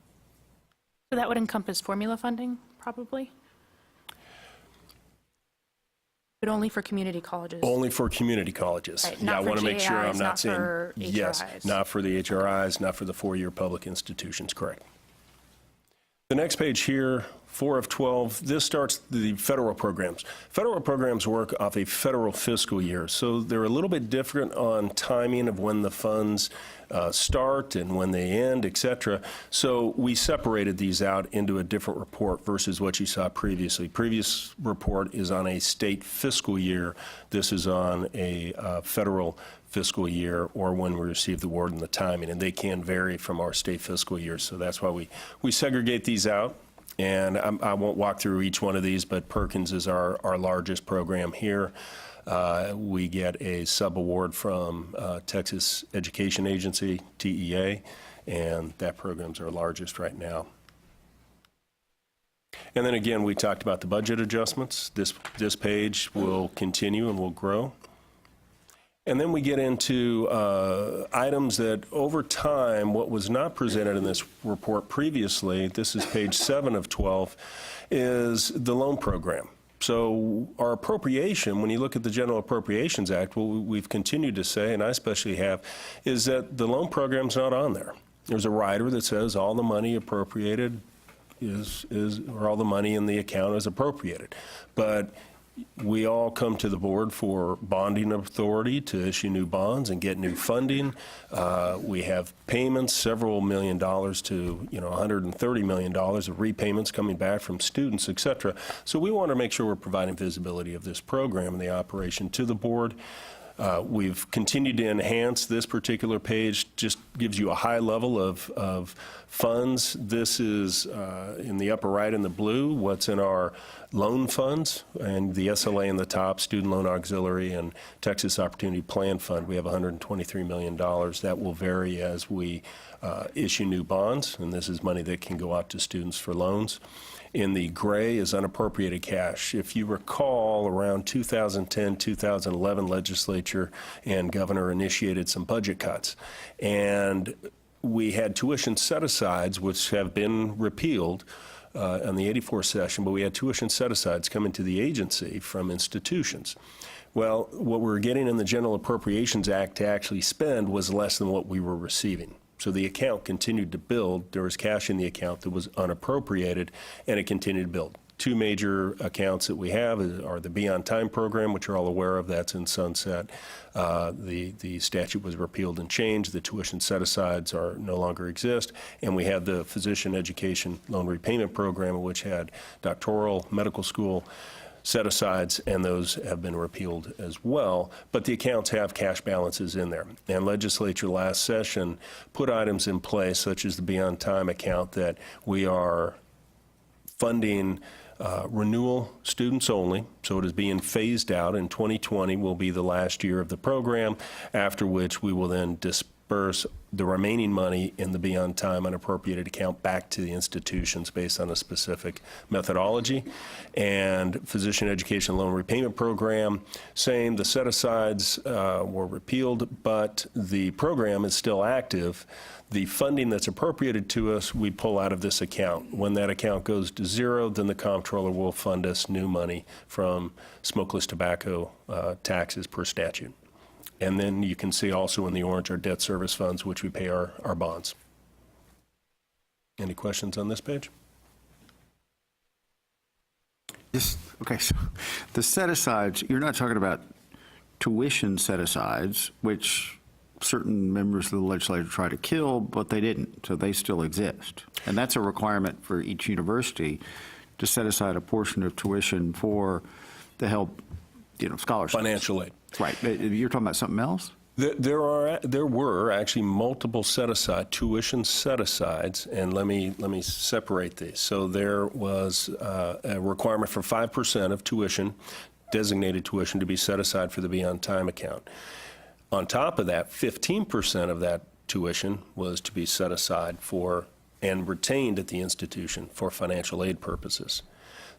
So that would encompass formula funding, probably? But only for community colleges? Only for community colleges. Right, Yeah, not I for want to make sure I'm GAIs, not not saying. for Yes, HRIs. not for the HRIs, not for the four-year public institutions, correct. The next page here, 4 of 12, this starts the federal programs. Federal programs work off a federal fiscal year, so they're a little bit different on timing of when the funds start and when they end, et cetera. So we separated these out into a different report versus what you saw previously. Previous report is on a state fiscal year. This is on a federal fiscal year, or when we receive the award and the timing, and they can vary from our state fiscal year. So that's why we segregate these out. And I won't walk through each one of these, but Perkins is our largest program here. We get a sub-award from Texas Education Agency, TEA, and that program's our largest right now. And then again, we talked about the budget adjustments. This page will continue and will grow. And then we get into items that over time, what was not presented in this report previously, this is page 7 of 12, is the loan program. So our appropriation, when you look at the General Appropriations Act, what we've continued to say, and I especially have, is that the loan program's not on there. There's a rider that says all the money appropriated or all the money in the account is appropriated. But we all come to the board for bonding authority to issue new bonds and get new funding. We have payments, several $1 million to, $130 million of repayments coming back from students, et cetera. So we want to make sure we're providing visibility of this program and the operation to the board. We've continued to enhance this particular page, just gives you a high level of funds. This is in the upper right in the blue, what's in our loan funds, and the SLA in the top, Student Loan Auxiliary and Texas Opportunity Plan Fund. We have $123 million. That will vary as we issue new bonds, and this is money that can go out to students for loans. In the gray is unappropriated cash. If you recall, around 2010, 2011, legislature and governor initiated some budget cuts. And we had tuition set-asides, which have been repealed on the 84 session, but we had tuition set-asides coming to the agency from institutions. Well, what we were getting in the General Appropriations Act to actually spend was less than what we were receiving. So the account continued to build. There was cash in the account that was unappropriated, and it continued to build. Two major accounts that we have are the Beyond Time program, which you're all aware of. That's in sunset. The statute was repealed and changed. The tuition set-asides are no longer exist. And we have the Physician Education Loan Repayment Program, which had doctoral, medical school set-asides, and those have been repealed as well. But the accounts have cash balances in there. And legislature last session put items in place, such as the Beyond Time account, that we are funding renewal students only, so it is being phased out. In 2020 will be the last year of the program, after which we will then disperse the remaining money in the Beyond Time unappropriated account back to the institutions based on a specific methodology. And Physician Education Loan Repayment Program, same, the set-asides were repealed, but the program is still active. The funding that's appropriated to us, we pull out of this account. When that account goes to zero, then the comptroller will fund us new money from smokeless tobacco taxes per statute. And then you can see also in the orange our debt service funds, which we pay our bonds. Any questions on this page? Okay, so the set-asides, you're not talking about tuition set-asides, which certain members of the legislature try to kill, but they didn't, so they still exist. And that's a requirement for each university to set aside a portion of tuition for the help, scholarships. Financial aid. Right. You're talking about something else? There were actually multiple tuition set-asides, and let me separate these. So there was a requirement for 5% of tuition, designated tuition, to be set aside for the Beyond Time account. On top of that, 15% of that tuition was to be set aside for and retained at the institution for financial aid purposes.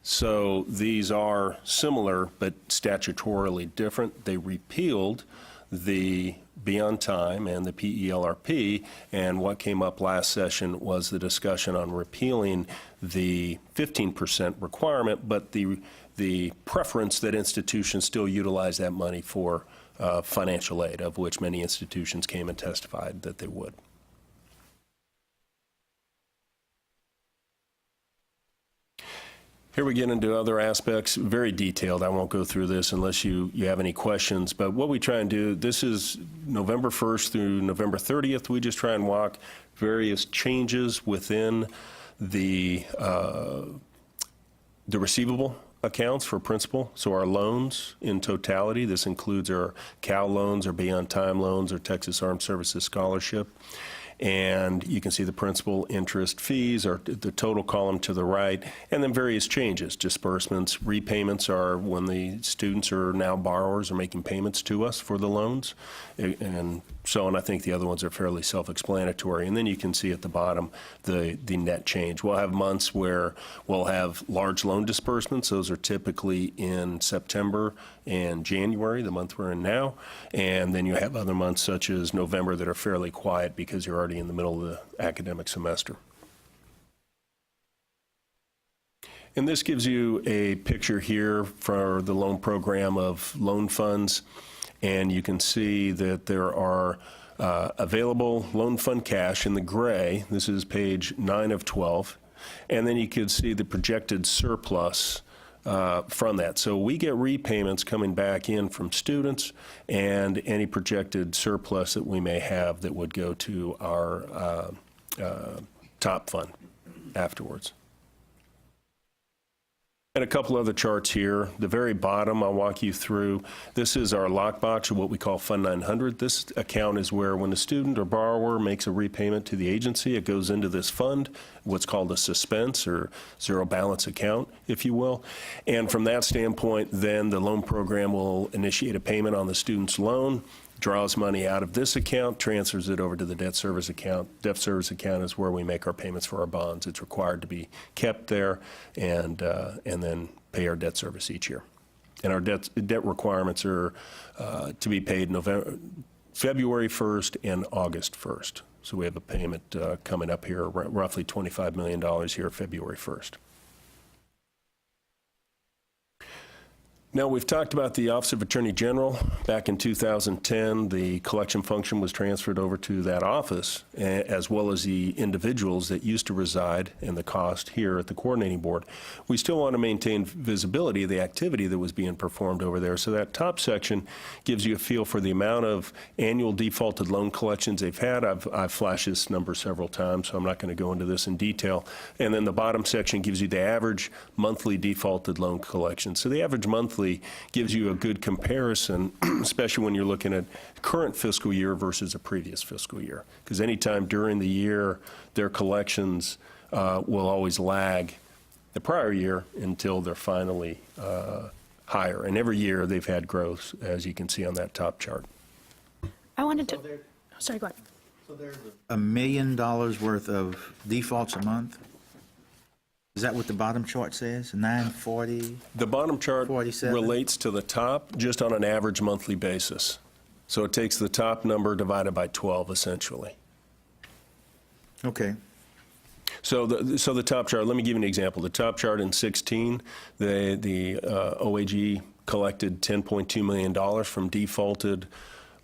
So these are similar but statutorily different. They repealed the Beyond Time and the PELRP, and what came up last session was the discussion on repealing the 15% requirement, but the preference that institutions still utilize that money for financial aid, of which many institutions came and testified that they would. Here we get into other aspects, very detailed. I won't go through this unless you have any questions. But what we try and do, this is November 1st through November 30th. We just try and walk various changes within the receivable accounts for principal. So our loans in totality, this includes our CAL loans, our Beyond Time loans, our Texas Armed Services Scholarship. And you can see the principal, interest, fees, or the total column to the right, and then various changes. Disbursements, repayments are when the students are now borrowers or making payments to us for the loans, and so on. I think the other ones are fairly self-explanatory. And then you can see at the bottom the net change. We'll have months where we'll have large loan disbursements. Those are typically in September and January, the month we're in now. And then you have other months such as November that are fairly quiet because you're already in the middle of the academic semester. And this gives you a picture here for the loan program of loan funds. And you can see that there are available loan fund cash in the gray. This is page 9 of 12. And then you can see the projected surplus from that. So we get repayments coming back in from students and any projected surplus that we may have that would go to our top fund afterwards. And a couple other charts here. The very bottom, I'll walk you through. This is our lockbox, or what we call Fund 900. This account is where when a student or borrower makes a repayment to the agency, it goes into this fund, what's called a suspense or zero balance account, if you will. And from that standpoint, then the loan program will initiate a payment on the student's loan, draws money out of this account, transfers it over to the debt service account. Debt service account is where we make our payments for our bonds. It's required to be kept there and then pay our debt service each year. And our debt requirements are to be paid February 1st and August 1st. So we have a payment coming up here, roughly $25 million here, February 1st. Now, we've talked about the Office of Attorney General. Back in 2010, the collection function was transferred over to that office, as well as the individuals that used to reside and the cost here at the coordinating board. We still want to maintain visibility of the activity that was being performed over there. So that top section gives you a feel for the amount of annual defaulted loan collections they've had. I've flashed this number several times, so I'm not going to go into this in detail. And then the bottom section gives you the average monthly defaulted loan collection. So the average monthly gives you a good comparison, especially when you're looking at current fiscal year versus a previous fiscal year. Because anytime during the year, their collections will always lag the prior year until they're finally higher. And every year they've had growth, as you can see on that top chart. I wanted to, sorry, go ahead. So there's $1 million worth of defaults a month? Is that what the bottom chart says? 940? The bottom chart 47? relates to the top just on an average monthly basis. So it takes the top number divided by 12, essentially. Okay. So the top chart, let me give you an example. The top chart in 16, the OAG collected $10.2 million from defaulted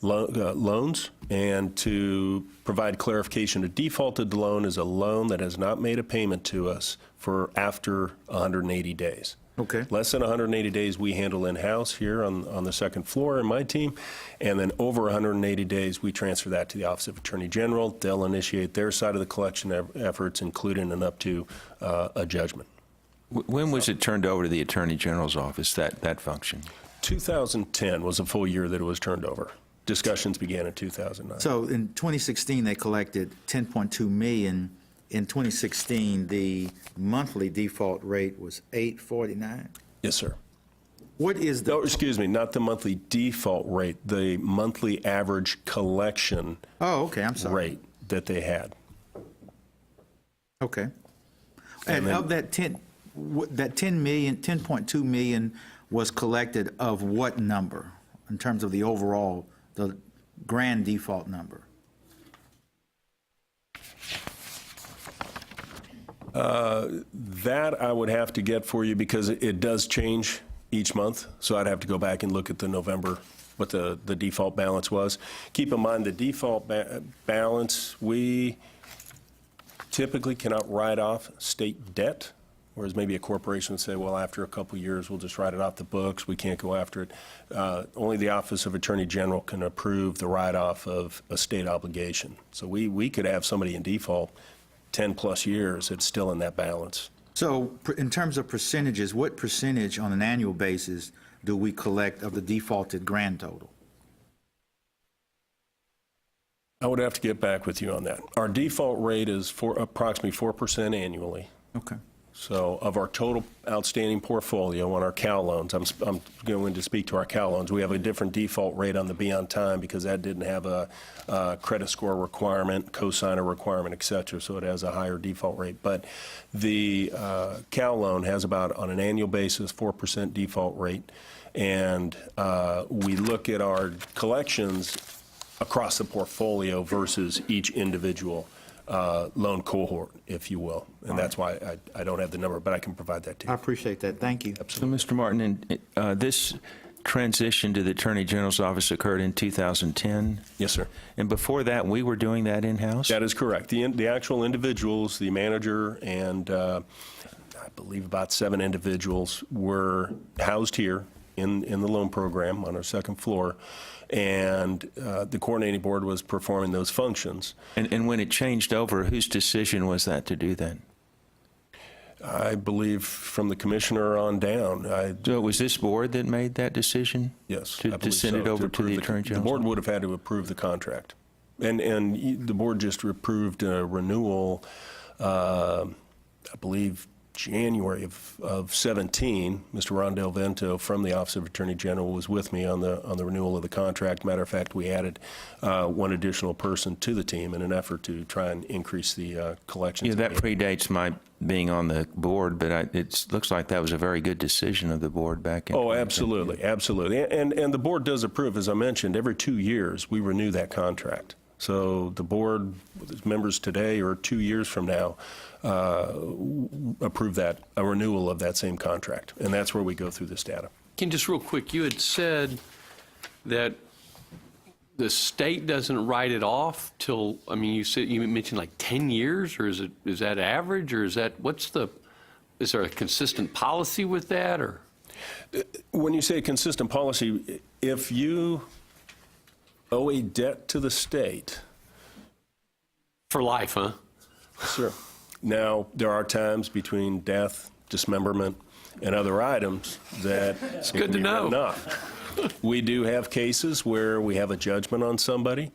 loans. And to provide clarification, a defaulted loan is a loan that has not made a payment to us for after 180 days. Okay. Less than 180 days we handle in-house here on the second floor in my team, and then over 180 days we transfer that to the Office of Attorney General. They'll initiate their side of the collection efforts, including and up to a judgment. When was it turned over to the Attorney General's office, that function? 2010 was a full year that it was turned over. Discussions began in 2009. So in 2016, they collected $10.2 million. In 2016, the monthly default rate was $849. Yes, sir. What is the... No, excuse me, not the monthly default rate, the monthly average collection okay, I'm sorry. rate that they had. Okay. And then, of that 10 million, 10.2 million was collected of what number in terms of the overall, the grand default number? That I would have to get for you because it does change each month. So I'd have to go back and look at the November, what the default balance was. Keep in mind the default balance, we typically cannot write off state debt, whereas maybe a corporation would say, well, after a couple of years, we'll just write it off the books. We can't go after it. Only the Office of Attorney General can approve the write-off of a state obligation. So we could have somebody in default 10-plus years, it's still in that balance. So in terms of percentages, what percentage on an annual basis do we collect of the defaulted grand total? I would have to get back with you on that. Our default rate is approximately 4% annually. Okay. So of our total outstanding portfolio on our CAL loans, I'm going to speak to our CAL loans. We have a different default rate on the Be On Time because that didn't have a credit score requirement, cosigner requirement, et cetera, so it has a higher default rate. But the CAL loan has about, on an annual basis, 4% default rate. And we look at our collections across the portfolio versus each individual loan cohort, if you will. And that's why I don't have the number, but I can provide that to you. I appreciate that. Thank you. So, Mr. Martin, this transition to the Attorney General's office occurred in 2010? Yes, sir. And before that, we were doing that in-house? That is correct. The actual individuals, the manager, and believe about 7 individuals were housed here in the loan program on our second floor, and the coordinating board was performing those functions. And when it changed over, whose decision was that to do that? I believe from the commissioner on down. So it was this board that made that decision? Yes, To I believe send so, it over to approve the Attorney General's The board office? would have had to approve the contract. And the board just approved a renewal, I believe, January of 17. Mr. Rondell Vento from the Office of Attorney General was with me on the renewal of the contract. Matter of fact, we added one additional person to the team in an effort to try and increase the collections. Yeah, that predates my being on the board, but it looks like that was a very good decision of the board back in. Oh, absolutely, absolutely. And the board does approve, as I mentioned, every 2 years we renew that contract. So the board, with its members today or 2 years from now, approve a renewal of that same contract. And that's where we go through this data. Ken, just real quick, you had said that the state doesn't write it off till, I mean, you mentioned like 10 years, or is that average, or is there a consistent policy with that, or? When you say consistent policy, if you owe a debt to the state. For life, huh? Sure. Now, there are times between death, dismemberment, and other items that it's good to know. We do have cases where we have a judgment on somebody.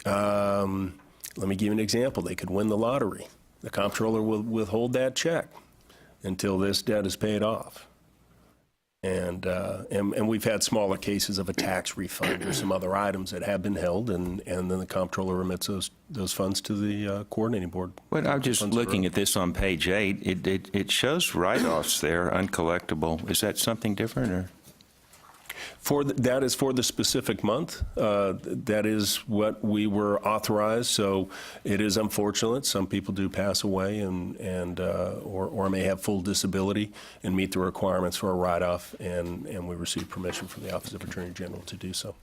Let me give you an example. They could win the lottery. The comptroller will withhold that check until this debt is paid off. And we've had smaller cases of a tax refund or some other items that have been held, and then the comptroller remits those funds to the coordinating board. Well, I'm just looking at this on page 8. It shows write-offs there, uncollectible. Is that something different, or? That is for the specific month. That is what we were authorized. So it is unfortunate. Some people do pass away or may have full disability and meet the requirements for a write-off, and we receive permission from the Office of Attorney General to do so.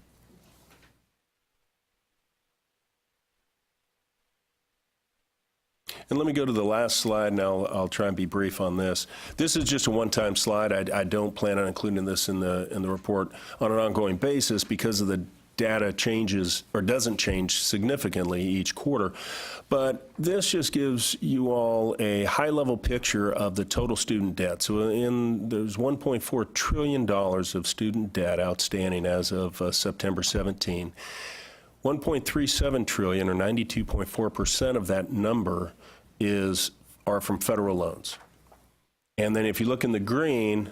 And let me go to the last slide, and I'll try and be brief on this. This is just a one-time slide. I don't plan on including this in the report on an ongoing basis because of the data changes or doesn't change significantly each quarter. But this just gives you all a high-level picture of the total student debt. So there's $1.4 trillion of student debt outstanding as of September 17. 1.37 trillion, or 92.4% of that number, are from federal loans. And then if you look in the green,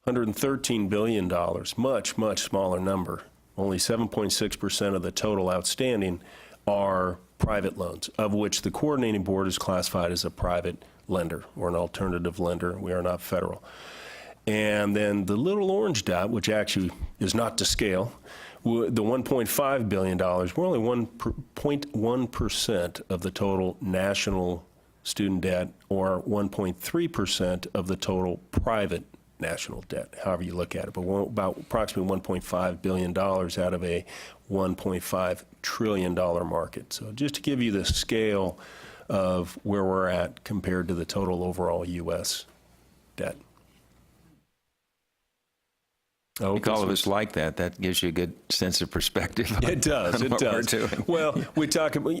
$113 billion, much, much smaller number. Only 7.6% of the total outstanding are private loans, of which the coordinating board is classified as a private lender or an alternative lender. We are not federal. And then the little orange dot, which actually is not to scale, the $1.5 billion, we're only 1.1% of the total national student debt, or 1.3% of the total private national debt, however you look at it, but about approximately $1.5 billion out of a $1.5 trillion market. So just to give you the scale of where we're at compared to the total overall U.S. debt. I think all of us like that. That gives you a good sense of perspective. It does. It does. Well, we talk about,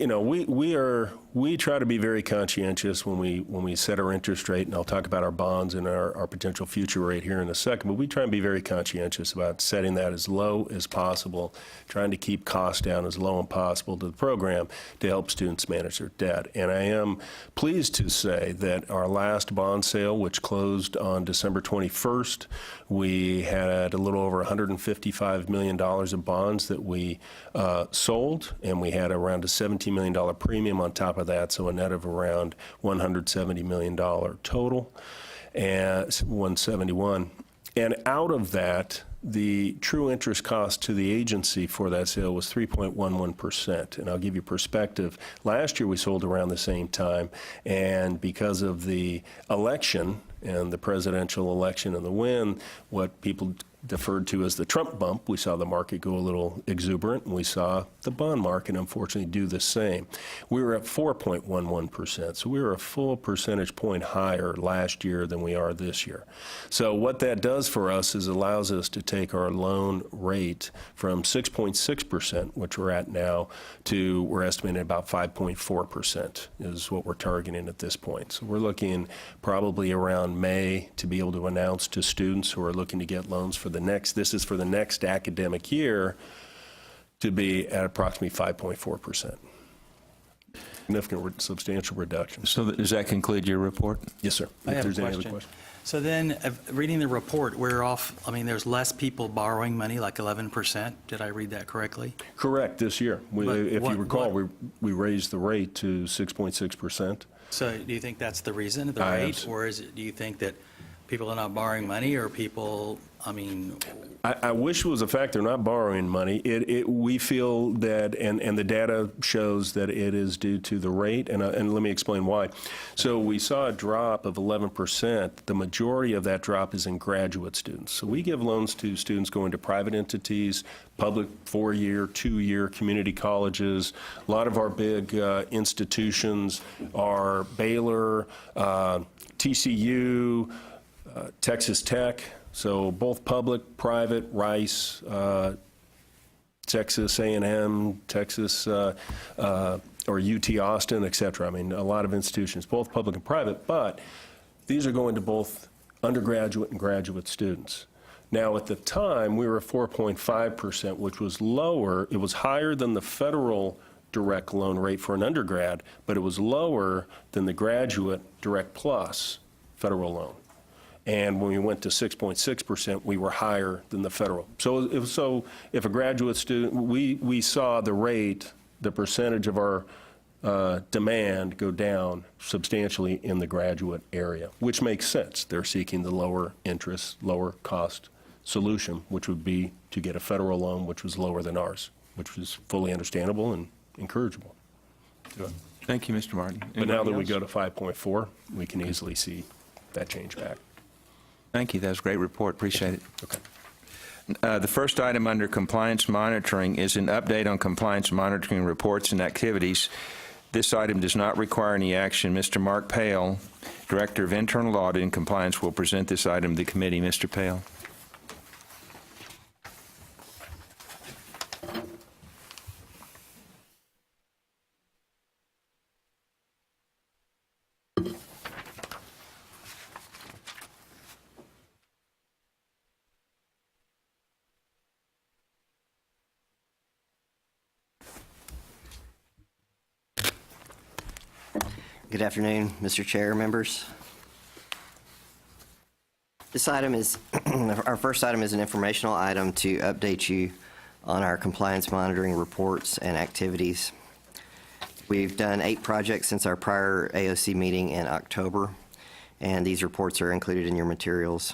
we try to be very conscientious when we set our interest rate, and I'll talk about our bonds and our potential future rate here in a second, but we try and be very conscientious about setting that as low as possible, trying to keep costs down as low as possible to the program to help students manage their debt. And I am pleased to say that our last bond sale, which closed on December 21st, we had a little over $155 million of bonds that we sold, and we had around a $17 million premium on top of that, so a net of around $170 million total, and 171. And out of that, the true interest cost to the agency for that sale was 3.11%. And I'll give you perspective. Last year we sold around the same time, and because of the election and the presidential election and the win, what people deferred to as the Trump bump, we saw the market go a little exuberant, and we saw the bond market, unfortunately, do the same. We were at 4.11%, so we were a full percentage point higher last year than we are this year. So what that does for us is allows us to take our loan rate from 6.6%, which we're at now, to we're estimating about 5.4% is what we're targeting at this point. So we're looking probably around May to be able to announce to students who are looking to get loans for the next academic year, to be at approximately 5.4%. Significant, substantial reduction. So does that conclude your report? Yes, sir. I If have a there's any other question. questions. So then, reading the report, we're off, I mean, there's less people borrowing money, like 11%. Did I read that correctly? Correct, this year. But If you recall, what- we raised the rate to 6.6%. So do you think that's the reason, the I rate? Or do you think that people are not borrowing money, or people, I mean, I wish it was a fact they're not borrowing money. We feel that, and the data shows that it is due to the rate, and let me explain why. So we saw a drop of 11%. The majority of that drop is in graduate students. So we give loans to students going to private entities, public 4-year, 2-year community colleges. A lot of our big institutions are Baylor, TCU, Texas Tech. So both public, private, Rice, Texas A&M, Texas, or UT Austin, et cetera. I mean, a lot of institutions, both public and private, but these are going to both undergraduate and graduate students. Now, at the time, we were at 4.5%, which was lower. It was higher than the federal direct loan rate for an undergrad, but it was lower than the graduate direct plus federal loan. And when we went to 6.6%, we were higher than the federal. So if a graduate student, we saw the rate, the percentage of our demand go down substantially in the graduate area, which makes sense. They're seeking the lower interest, lower cost solution, which would be to get a federal loan, which was lower than ours, which was fully understandable and encourageable. Thank you, Mr. Martin. But now that we Anybody go else? to 5.4, we can easily see that change back. Thank you. That was a great report. Appreciate it. Okay. The first item under compliance monitoring is an update on compliance monitoring reports and activities. This item does not require any action. Mr. Mark Pale, Director of Internal Audit and Compliance, will present this item to the committee. Mr. Pale. Good afternoon, Mr. Chair, members. This item is, our first item is an informational item to update you on our compliance monitoring reports and activities. We've done 8 projects since our prior AOC meeting in October, and these reports are included in your materials.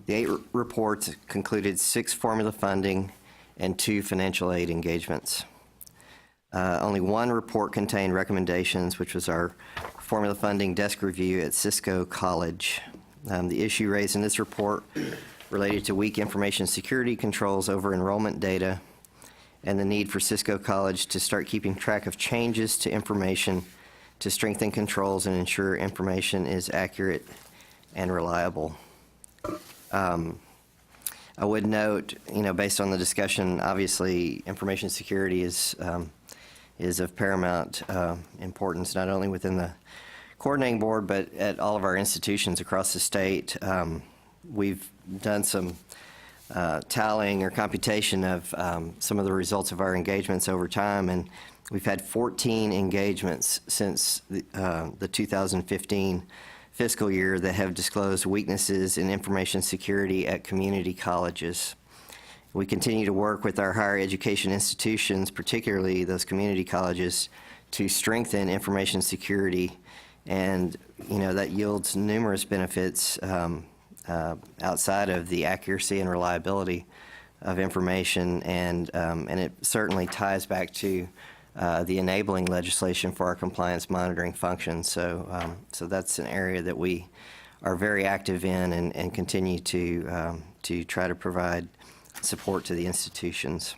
The 8 reports concluded 6 formula funding and 2 financial aid engagements. Only 1 report contained recommendations, which was our formula funding desk review at Cisco College. The issue raised in this report related to weak information security controls over enrollment data and the need for Cisco College to start keeping track of changes to information to strengthen controls and ensure information is accurate and reliable. I would note, based on the discussion, obviously information security is of paramount importance, not only within the coordinating board, but at all of our institutions across the state. We've done some tallying or computation of some of the results of our engagements over time, and we've had 14 engagements since the 2015 fiscal year that have disclosed weaknesses in information security at community colleges. We continue to work with our higher education institutions, particularly those community colleges, to strengthen information security, and that yields numerous benefits outside of the accuracy and reliability of information, and it certainly ties back to the enabling legislation for our compliance monitoring function. So that's an area that we are very active in and continue to try to provide support to the institutions.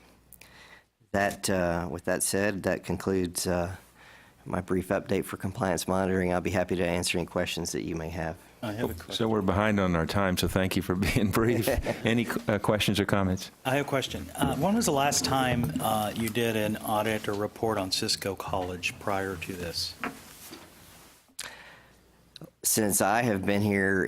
With that said, that concludes my brief update for compliance monitoring. I'll be happy to answer any questions that you may have. I have a question. So we're behind on our time, so thank you for being brief. Any questions or comments? I have a question. When was the last time you did an audit or report on Cisco College prior to this? Since I have been here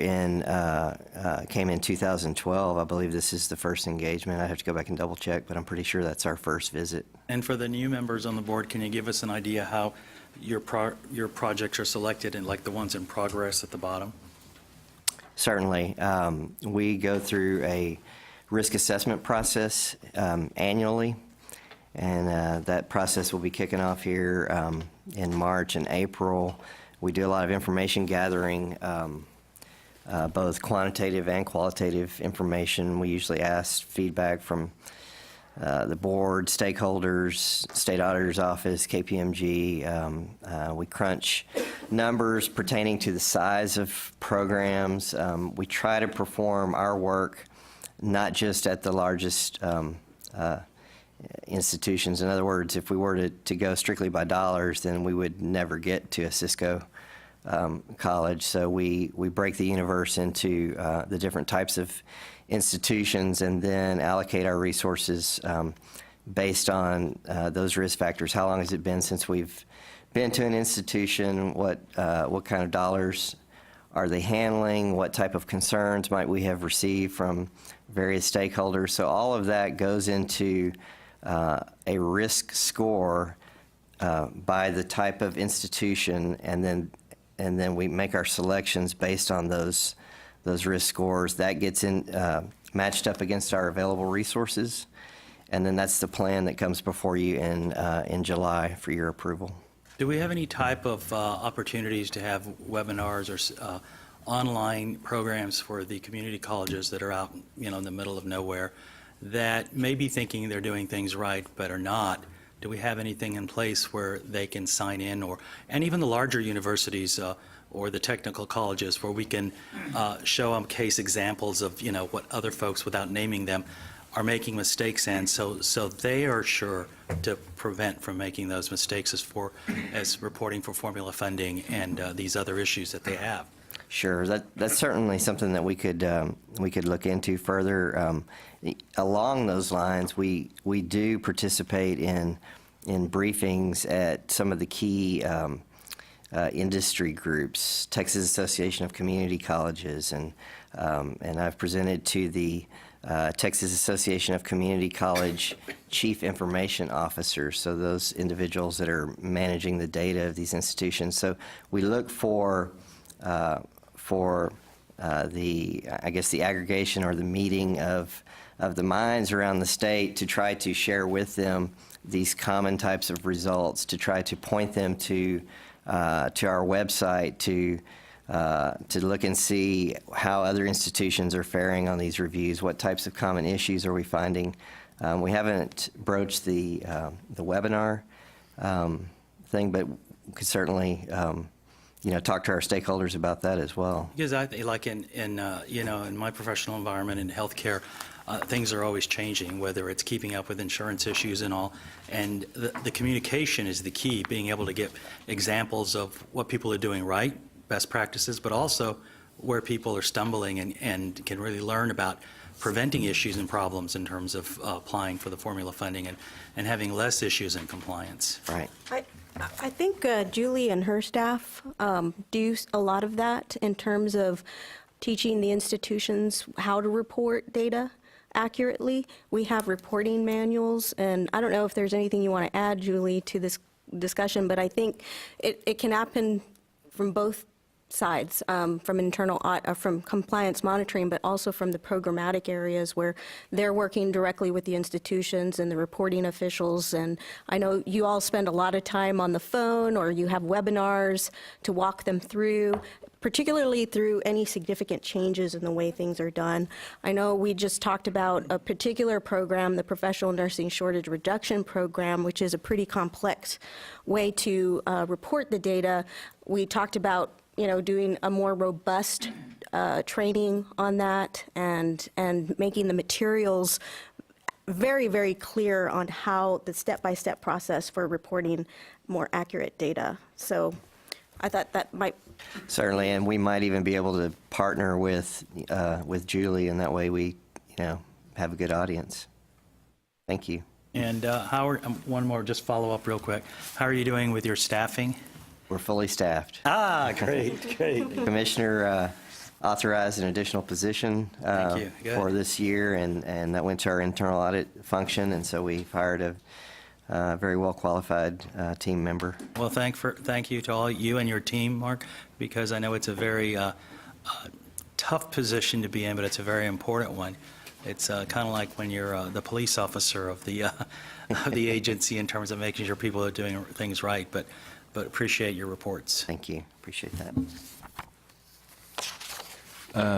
came in 2012, I believe this is the first engagement. I have to go back and double check, but I'm pretty sure that's our first visit. And for the new members on the board, can you give us an idea how your projects are selected, and like the ones in progress at the bottom? Certainly. We go through a risk assessment process annually, and that process will be kicking off here in March and April. We do a lot of information gathering, both quantitative and qualitative information. We usually ask feedback from the board, stakeholders, state auditor's office, KPMG. We crunch numbers pertaining to the size of programs. We try to perform our work not just at the largest institutions. In other words, if we were to go strictly by dollars, then we would never get to a Cisco college. So we break the universe into the different types of institutions and then allocate our resources based on those risk factors. How long has it been since we've been to an institution? What kind of dollars are they handling? What type of concerns might we have received from various stakeholders? So all of that goes into a risk score by the type of institution, and then we make our selections based on those risk scores. That gets matched up against our available resources, and then that's the plan that comes before you in July for your approval. Do we have any type of opportunities to have webinars or online programs for the community colleges that are out, in the middle of nowhere, that may be thinking they're doing things right but are not? Do we have anything in place where they can sign in, and even the larger universities or the technical colleges, where we can show them case examples of what other folks, without naming them, are making mistakes in, so they are sure to prevent from making those mistakes as reporting for formula funding and these other issues that they have? Sure, that's certainly something that we could look into further. Along those lines, we do participate in briefings at some of the key industry groups, Texas Association of Community Colleges, and I've presented to the Texas Association of Community College Chief Information Officers, so those individuals that are managing the data of these institutions. So we look for the aggregation or the meeting of the minds around the state to try to share with them these common types of results, to try to point them to our website to look and see how other institutions are faring on these reviews, what types of common issues are we finding. We haven't broached the webinar thing, but we could certainly talk to our stakeholders about that as well. Because I think, like in my professional environment in healthcare, things are always changing, whether it's keeping up with insurance issues and all, and the communication is the key, being able to get examples of what people are doing right, best practices, but also where people are stumbling and can really learn about preventing issues and problems in terms of applying for the formula funding and having less issues in compliance. Right. I think Julie and her staff do a lot of that in terms of teaching the institutions how to report data accurately. We have reporting manuals, and I don't know if there's anything you want to add, Julie, to this discussion, but I think it can happen from both sides, from compliance monitoring, but also from the programmatic areas where they're working directly with the institutions and the reporting officials. And I know you all spend a lot of time on the phone, or you have webinars to walk them through, particularly through any significant changes in the way things are done. I know we just talked about a particular program, the Professional Nursing Shortage Reduction Program, which is a pretty complex way to report the data. We talked about doing a more robust training on that and making the materials very, very clear on how the step-by-step process for reporting more accurate data. So I thought that might. Certainly, and we might even be able to partner with Julie, and that way we, have a good audience. Thank you. And one more, just follow up real quick. How are you doing with your staffing? We're fully staffed. Great, great. Commissioner authorized an additional position Thank you. Good. for this year, and that went to our internal audit function, and so we hired a very well-qualified team member. Well, thank you to all you and your team, Mark, because I know it's a very tough position to be in, but it's a very important one. It's kind of like when you're the police officer of the of the agency in terms of making sure people are doing things right, but appreciate your reports. Thank you. Appreciate that.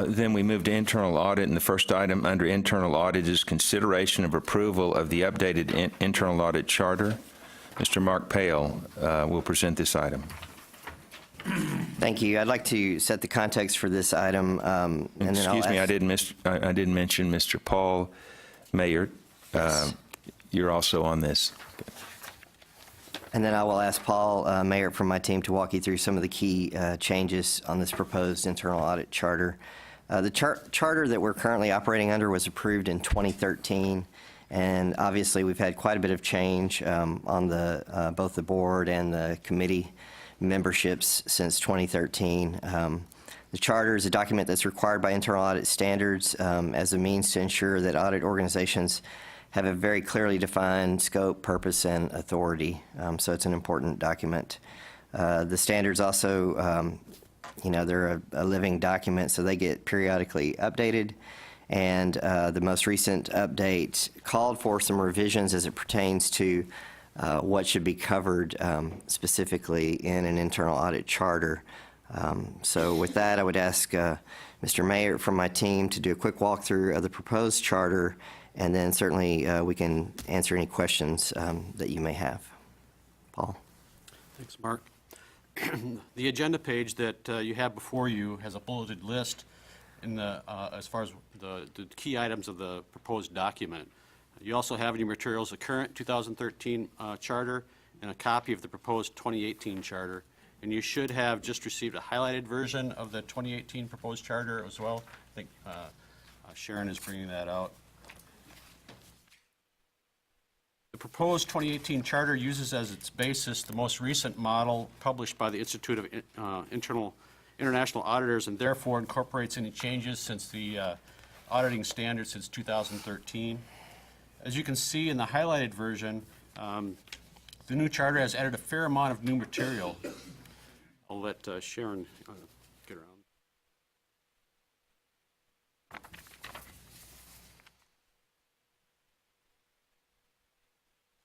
Then we move to internal audit, and the first item under internal audit is consideration of approval of the updated internal audit charter. Mr. Mark Pale will present this item. Thank you. I'd like to set the context for this item. And then Excuse me, I didn't mention Mr. Paul Mayer. You're also on this. And then I will ask Paul Mayer from my team to walk you through some of the key changes on this proposed internal audit charter. The charter that we're currently operating under was approved in 2013, and obviously we've had quite a bit of change on the both the board and the committee memberships since 2013. The charter is a document that's required by internal audit standards as a means to ensure that audit organizations have a very clearly defined scope, purpose, and authority. So it's an important document. The standards also, they're a living document, so they get periodically updated. And the most recent update called for some revisions as it pertains to what should be covered specifically in an internal audit charter. So with that, I would ask Mr. Mayer from my team to do a quick walkthrough of the proposed charter, and then certainly we can answer any questions that you may have. Paul. Thanks, Mark. The agenda page that you have before you has a bulleted list in the, as far as the key items of the proposed document. You also have in your materials the current 2013 charter and a copy of the proposed 2018 charter. And you should have just received a highlighted version of the 2018 proposed charter as well. I think Sharon is bringing that out. The proposed 2018 charter uses as its basis the most recent model published by the Institute of International Auditors, and therefore incorporates any changes since the auditing standards since 2013. As you can see in the highlighted version, the new charter has added a fair amount of new material. I'll let Sharon get around.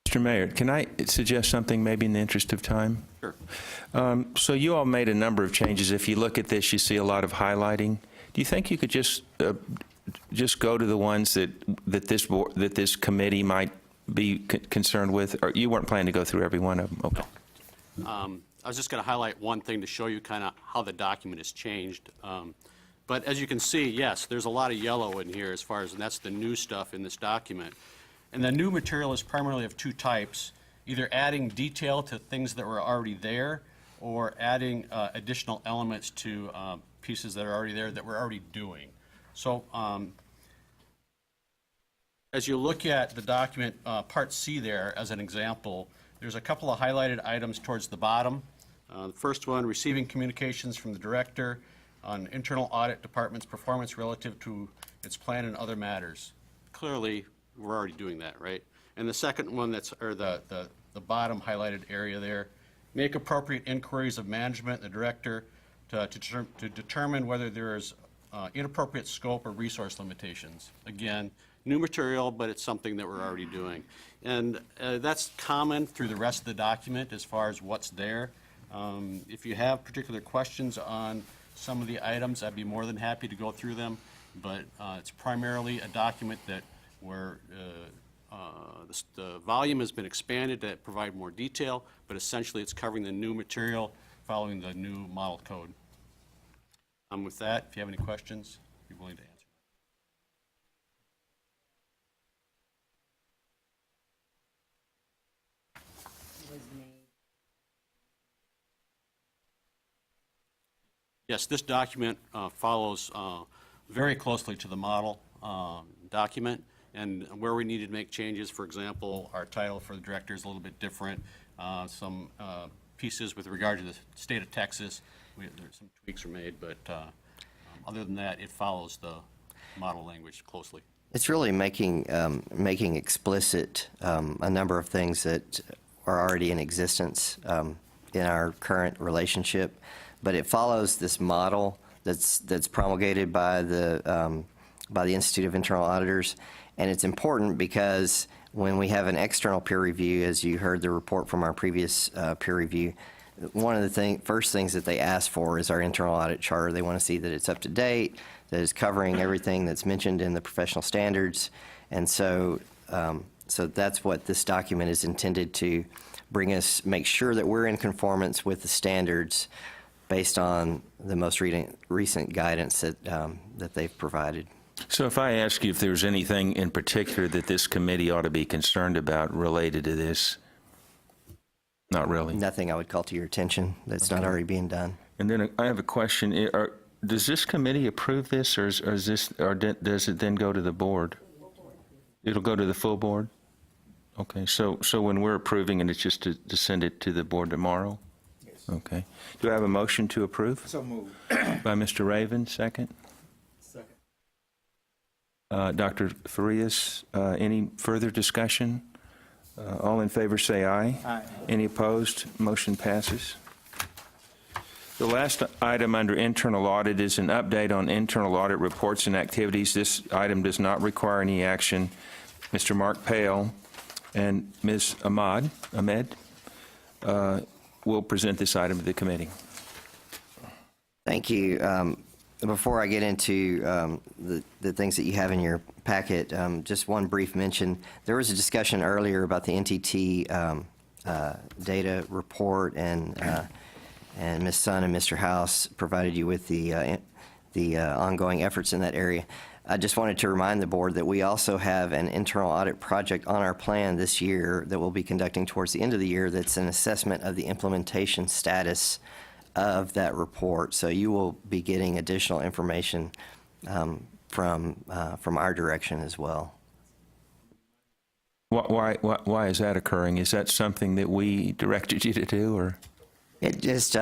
Mr. Mayor, can I suggest something maybe in the interest of time? Sure. So you all made a number of changes. If you look at this, you see a lot of highlighting. Do you think you could just go to the ones that this committee might be concerned with? Or you weren't planning to go through every one of them? Okay. I was just going to highlight one thing to show you kind of how the document has changed. But as you can see, yes, there's a lot of yellow in here as far as, and that's the new stuff in this document. And the new material is primarily of two types, either adding detail to things that were already there or adding additional elements to pieces that are already there that we're already doing. So as you look at the document, Part C there as an example, there's a couple of highlighted items towards the bottom. The first one, receiving communications from the director on internal audit department's performance relative to its plan and other matters. Clearly, we're already doing that, right? And the second one, that's, or the bottom highlighted area there, make appropriate inquiries of management and the director to determine whether there is inappropriate scope or resource limitations. Again, new material, but it's something that we're already doing. And that's common through the rest of the document as far as what's there. If you have particular questions on some of the items, I'd be more than happy to go through them, but it's primarily a document that where the volume has been expanded to provide more detail, but essentially it's covering the new material following the new model code. With that, if you have any questions, be willing to answer. Yes, this document follows very closely to the model document, and where we needed to make changes, for example, our title for the director is a little bit different. Some pieces with regard to the state of Texas, there's some tweaks are made, but other than that, it follows the model language closely. It's really making explicit a number of things that are already in existence in our current relationship, but it follows this model that's promulgated by the Institute of Internal Auditors, and it's important because when we have an external peer review, as you heard the report from our previous peer review, one of the first things that they ask for is our internal audit charter. They want to see that it's up to date, that it's covering everything that's mentioned in the professional standards, and so that's what this document is intended to bring us, make sure that we're in conformance with the standards based on the most recent guidance that they've provided. So if I ask you if there's anything in particular that this committee ought to be concerned about related to this, not really? Nothing I would call to your attention that's not already being done. And then I have a question. Does this committee approve this, or does it then go to the board? It'll go to the full board? Okay, so when we're approving it, it's just to send it to the board tomorrow? Yes. Okay. Do I have a motion to approve? So moved. By Mr. Raven, second. Second. Dr. Farias, any further discussion? All in favor say aye. Aye. Any opposed? Motion passes. The last item under internal audit is an update on internal audit reports and activities. This item does not require any action. Mr. Mark Pale and Ms. Ahmed will present this item to the committee. Thank you. Before I get into the things that you have in your packet, just one brief mention. There was a discussion earlier about the NTT data report, and Ms. Sun and Mr. House provided you with the ongoing efforts in that area. I just wanted to remind the board that we also have an internal audit project on our plan this year that we'll be conducting towards the end of the year that's an assessment of the implementation status of that report. So you will be getting additional information from our direction as well. Why is that occurring? Is that something that we directed you to do, or? It just,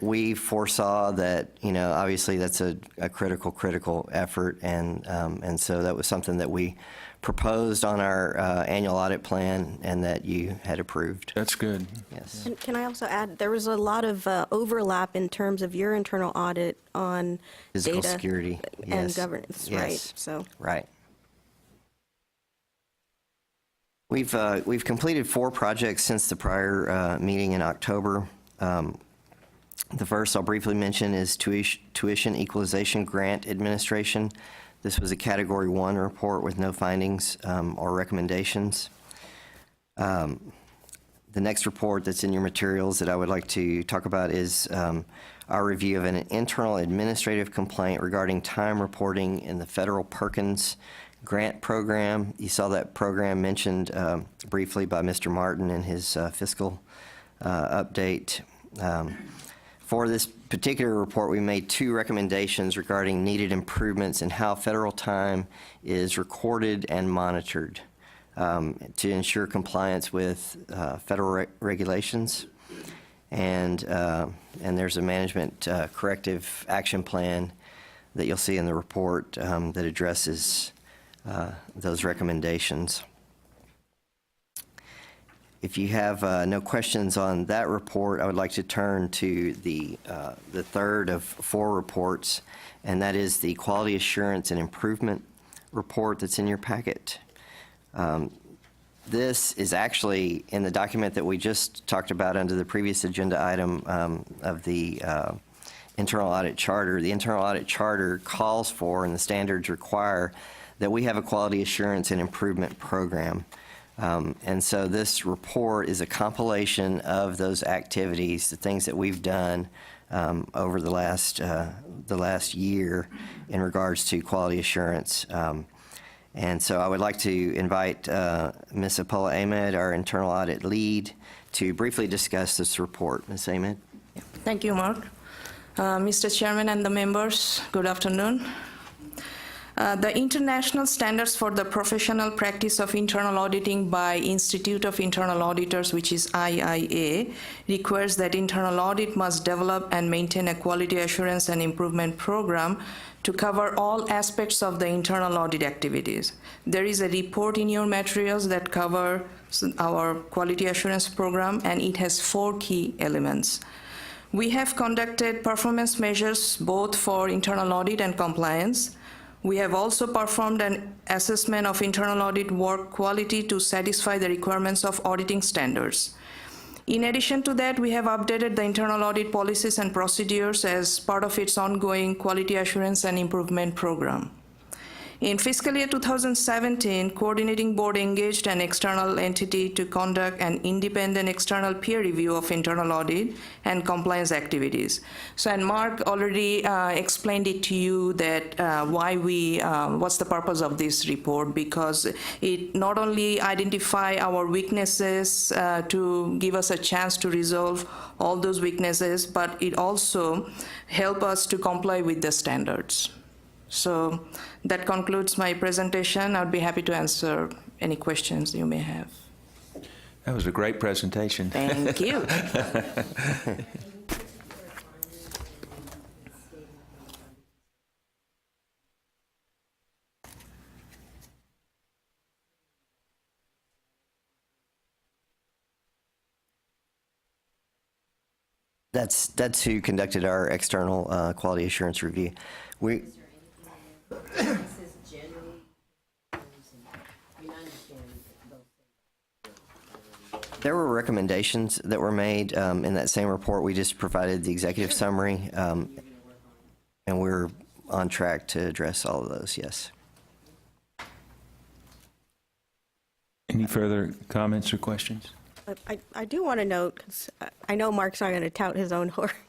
we foresaw that, obviously that's a critical effort, and so that was something that we proposed on our annual audit plan and that you had approved. That's good. Yes. And can I also add, there was a lot of overlap in terms of your internal audit on Physical data security, and yes. governance, Yes. right? So. Right. We've completed 4 projects since the prior meeting in October. The first I'll briefly mention is Tuition Equalization Grant Administration. This was a Category 1 report with no findings or recommendations. The next report that's in your materials that I would like to talk about is our review of an internal administrative complaint regarding time reporting in the federal Perkins grant program. You saw that program mentioned briefly by Mr. Martin in his fiscal update. For this particular report, we made 2 recommendations regarding needed improvements in how federal time is recorded and monitored to ensure compliance with federal regulations. And there's a management corrective action plan that you'll see in the report that addresses those recommendations. If you have no questions on that report, I would like to turn to the third of 4 reports, and that is the Quality Assurance and Improvement report that's in your packet. This is actually in the document that we just talked about under the previous agenda item of the Internal Audit Charter. The Internal Audit Charter calls for, and the standards require, that we have a quality assurance and improvement program. And so this report is a compilation of those activities, the things that we've done over the last year in regards to quality assurance. And so I would like to invite Ms. Apola Ahmed, our internal audit lead, to briefly discuss this report. Ms. Ahmed? Thank you, Mark. Mr. Chairman and the members, good afternoon. The international standards for the professional practice of internal auditing by Institute of Internal Auditors, which is IIA, requires that internal audit must develop and maintain a quality assurance and improvement program to cover all aspects of the internal audit activities. There is a report in your materials that covers our quality assurance program, and it has 4 key elements. We have conducted performance measures both for internal audit and compliance. We have also performed an assessment of internal audit work quality to satisfy the requirements of auditing standards. In addition to that, we have updated the internal audit policies and procedures as part of its ongoing quality assurance and improvement program. In fiscal year 2017, Coordinating Board engaged an external entity to conduct an independent external peer review of internal audit and compliance activities. So, and Mark already explained it to you that what's the purpose of this report, because it not only identify our weaknesses to give us a chance to resolve all those weaknesses, but it also help us to comply with the standards. So that concludes my presentation. I'd be happy to answer any questions you may have. That was a great presentation. Thank you. That's who conducted our external quality assurance review. There were recommendations that were made in that same report. We just provided the executive summary, and we're on track to address all of those, yes. Any further comments or questions? I do want to note, 'cause I know Mark's not going to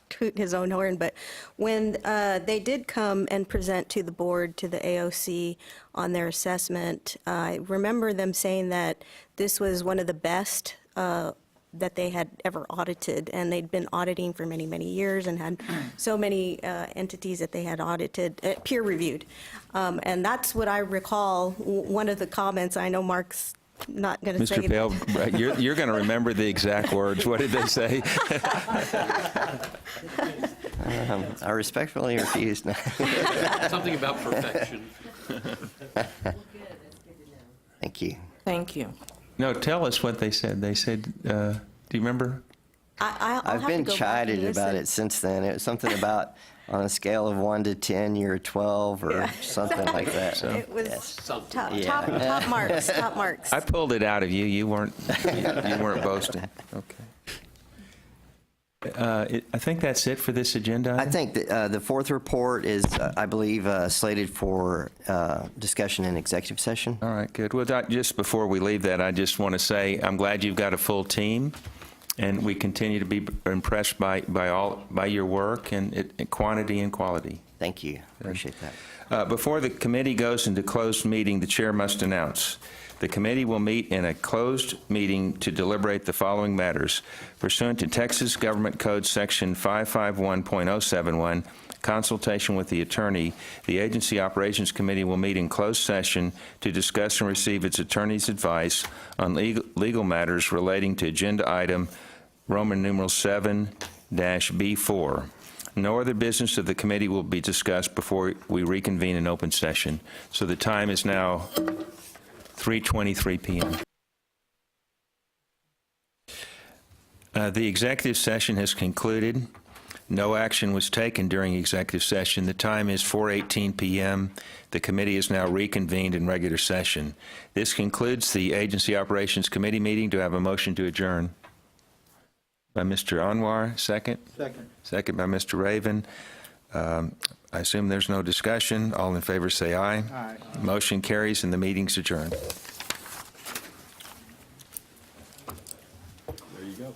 toot his own horn, but when they did come and present to the board, to the AOC, on their assessment, I remember them saying that this was one of the best that they had ever audited, and they'd been auditing for many, many years and had so many entities that they had audited, peer-reviewed. And that's what I recall, one of the comments. I know Mark's not going to say Mr. Pale, you're going to remember the exact words. What did they say? I respectfully refuse. Something about perfection. Thank you. Thank you. No, tell us what they said. They said, do you remember? I've been chided about it since then. It was something about on a scale of 1 to 10, you're a 12 or something like that. So, it was top marks, top marks. I pulled it out of you. You weren't boasting. Okay. I think that's it for this agenda item? I think that the fourth report is, I believe, slated for discussion in executive session. All right, good. Well, just before we leave that, I just want to say I'm glad you've got a full team, and we continue to be impressed by your work and quantity and quality. Thank you. Appreciate that. Before the committee goes into closed meeting, the chair must announce. The committee will meet in a closed meeting to deliberate the following matters. Pursuant to Texas Government Code Section 551.071, consultation with the attorney, the Agency Operations Committee will meet in closed session to discuss and receive its attorney's advice on legal matters relating to agenda item Roman numeral 7-B4. No other business of the committee will be discussed before we reconvene in open session. So the time is now 3:23 p.m. The executive session has concluded. No action was taken during executive session. The time is 4:18 p.m. The committee is now reconvened in regular session. This concludes the Agency Operations Committee meeting. Do I have a motion to adjourn? By Mr. Anwar, second? Second. Second by Mr. Raven. I assume there's no discussion. All in favor say aye. Aye. Motion carries and the meeting's adjourned. There you go.